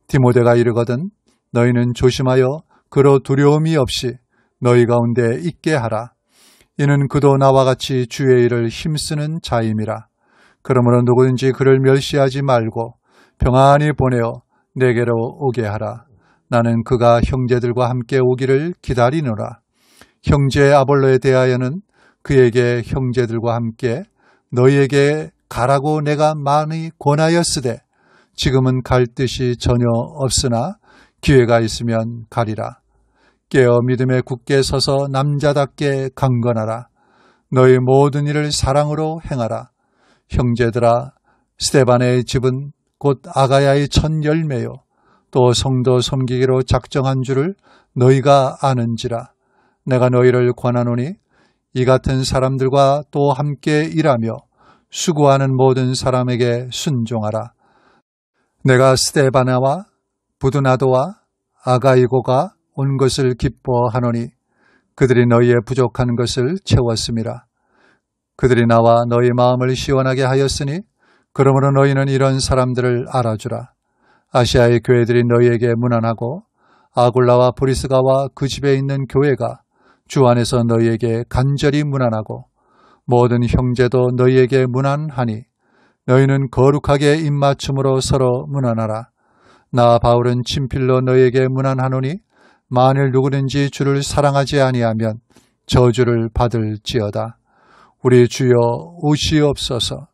디모데가 이르거든 너희는 조심하여 그로 두려움이 없이 너희 가운데 있게 하라. 이는 그도 나와 같이 주의 일을 힘쓰는 자임이라. 그러므로 누구든지 그를 멸시하지 말고 평안히 보내어 내게로 오게 하라. 나는 그가 형제들과 함께 오기를 기다리노라. 형제 아볼로에 대하여는 그에게 형제들과 함께 너희에게 가라고 내가 많이 권하였으되 지금은 갈 뜻이 전혀 없으나 기회가 있으면 가리라. 깨어 믿음에 굳게 서서 남자답게 강건하라. 너희 모든 일을 사랑으로 행하라. 형제들아, 스데반의 집은 곧 아가야의 첫 열매요 또 성도 섬기기로 작정한 줄을 너희가 아는지라. 내가 너희를 권하노니 이 같은 사람들과 또 함께 일하며 수고하는 모든 사람에게 순종하라. 내가 스데바나와 부두나도와 아가이고가 온 것을 기뻐하노니 그들이 너희의 부족한 것을 채웠음이라. 그들이 나와 너희 마음을 시원하게 하였으니 그러므로 너희는 이런 사람들을 알아주라. 아시아의 교회들이 너희에게 문안하고 아굴라와 브리스가와 그 집에 있는 교회가 주 안에서 너희에게 간절히 문안하고 모든 형제도 너희에게 문안하니 너희는 거룩하게 입맞춤으로 서로 문안하라. 나 바울은 친필로 너희에게 문안하노니 만일 누구든지 주를 사랑하지 아니하면 저주를 받을지어다. 우리 주여 오시옵소서.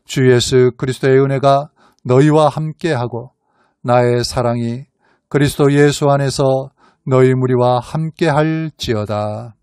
주 예수 그리스도의 은혜가 너희와 함께하고 나의 사랑이 그리스도 예수 안에서 너희 무리와 함께할지어다.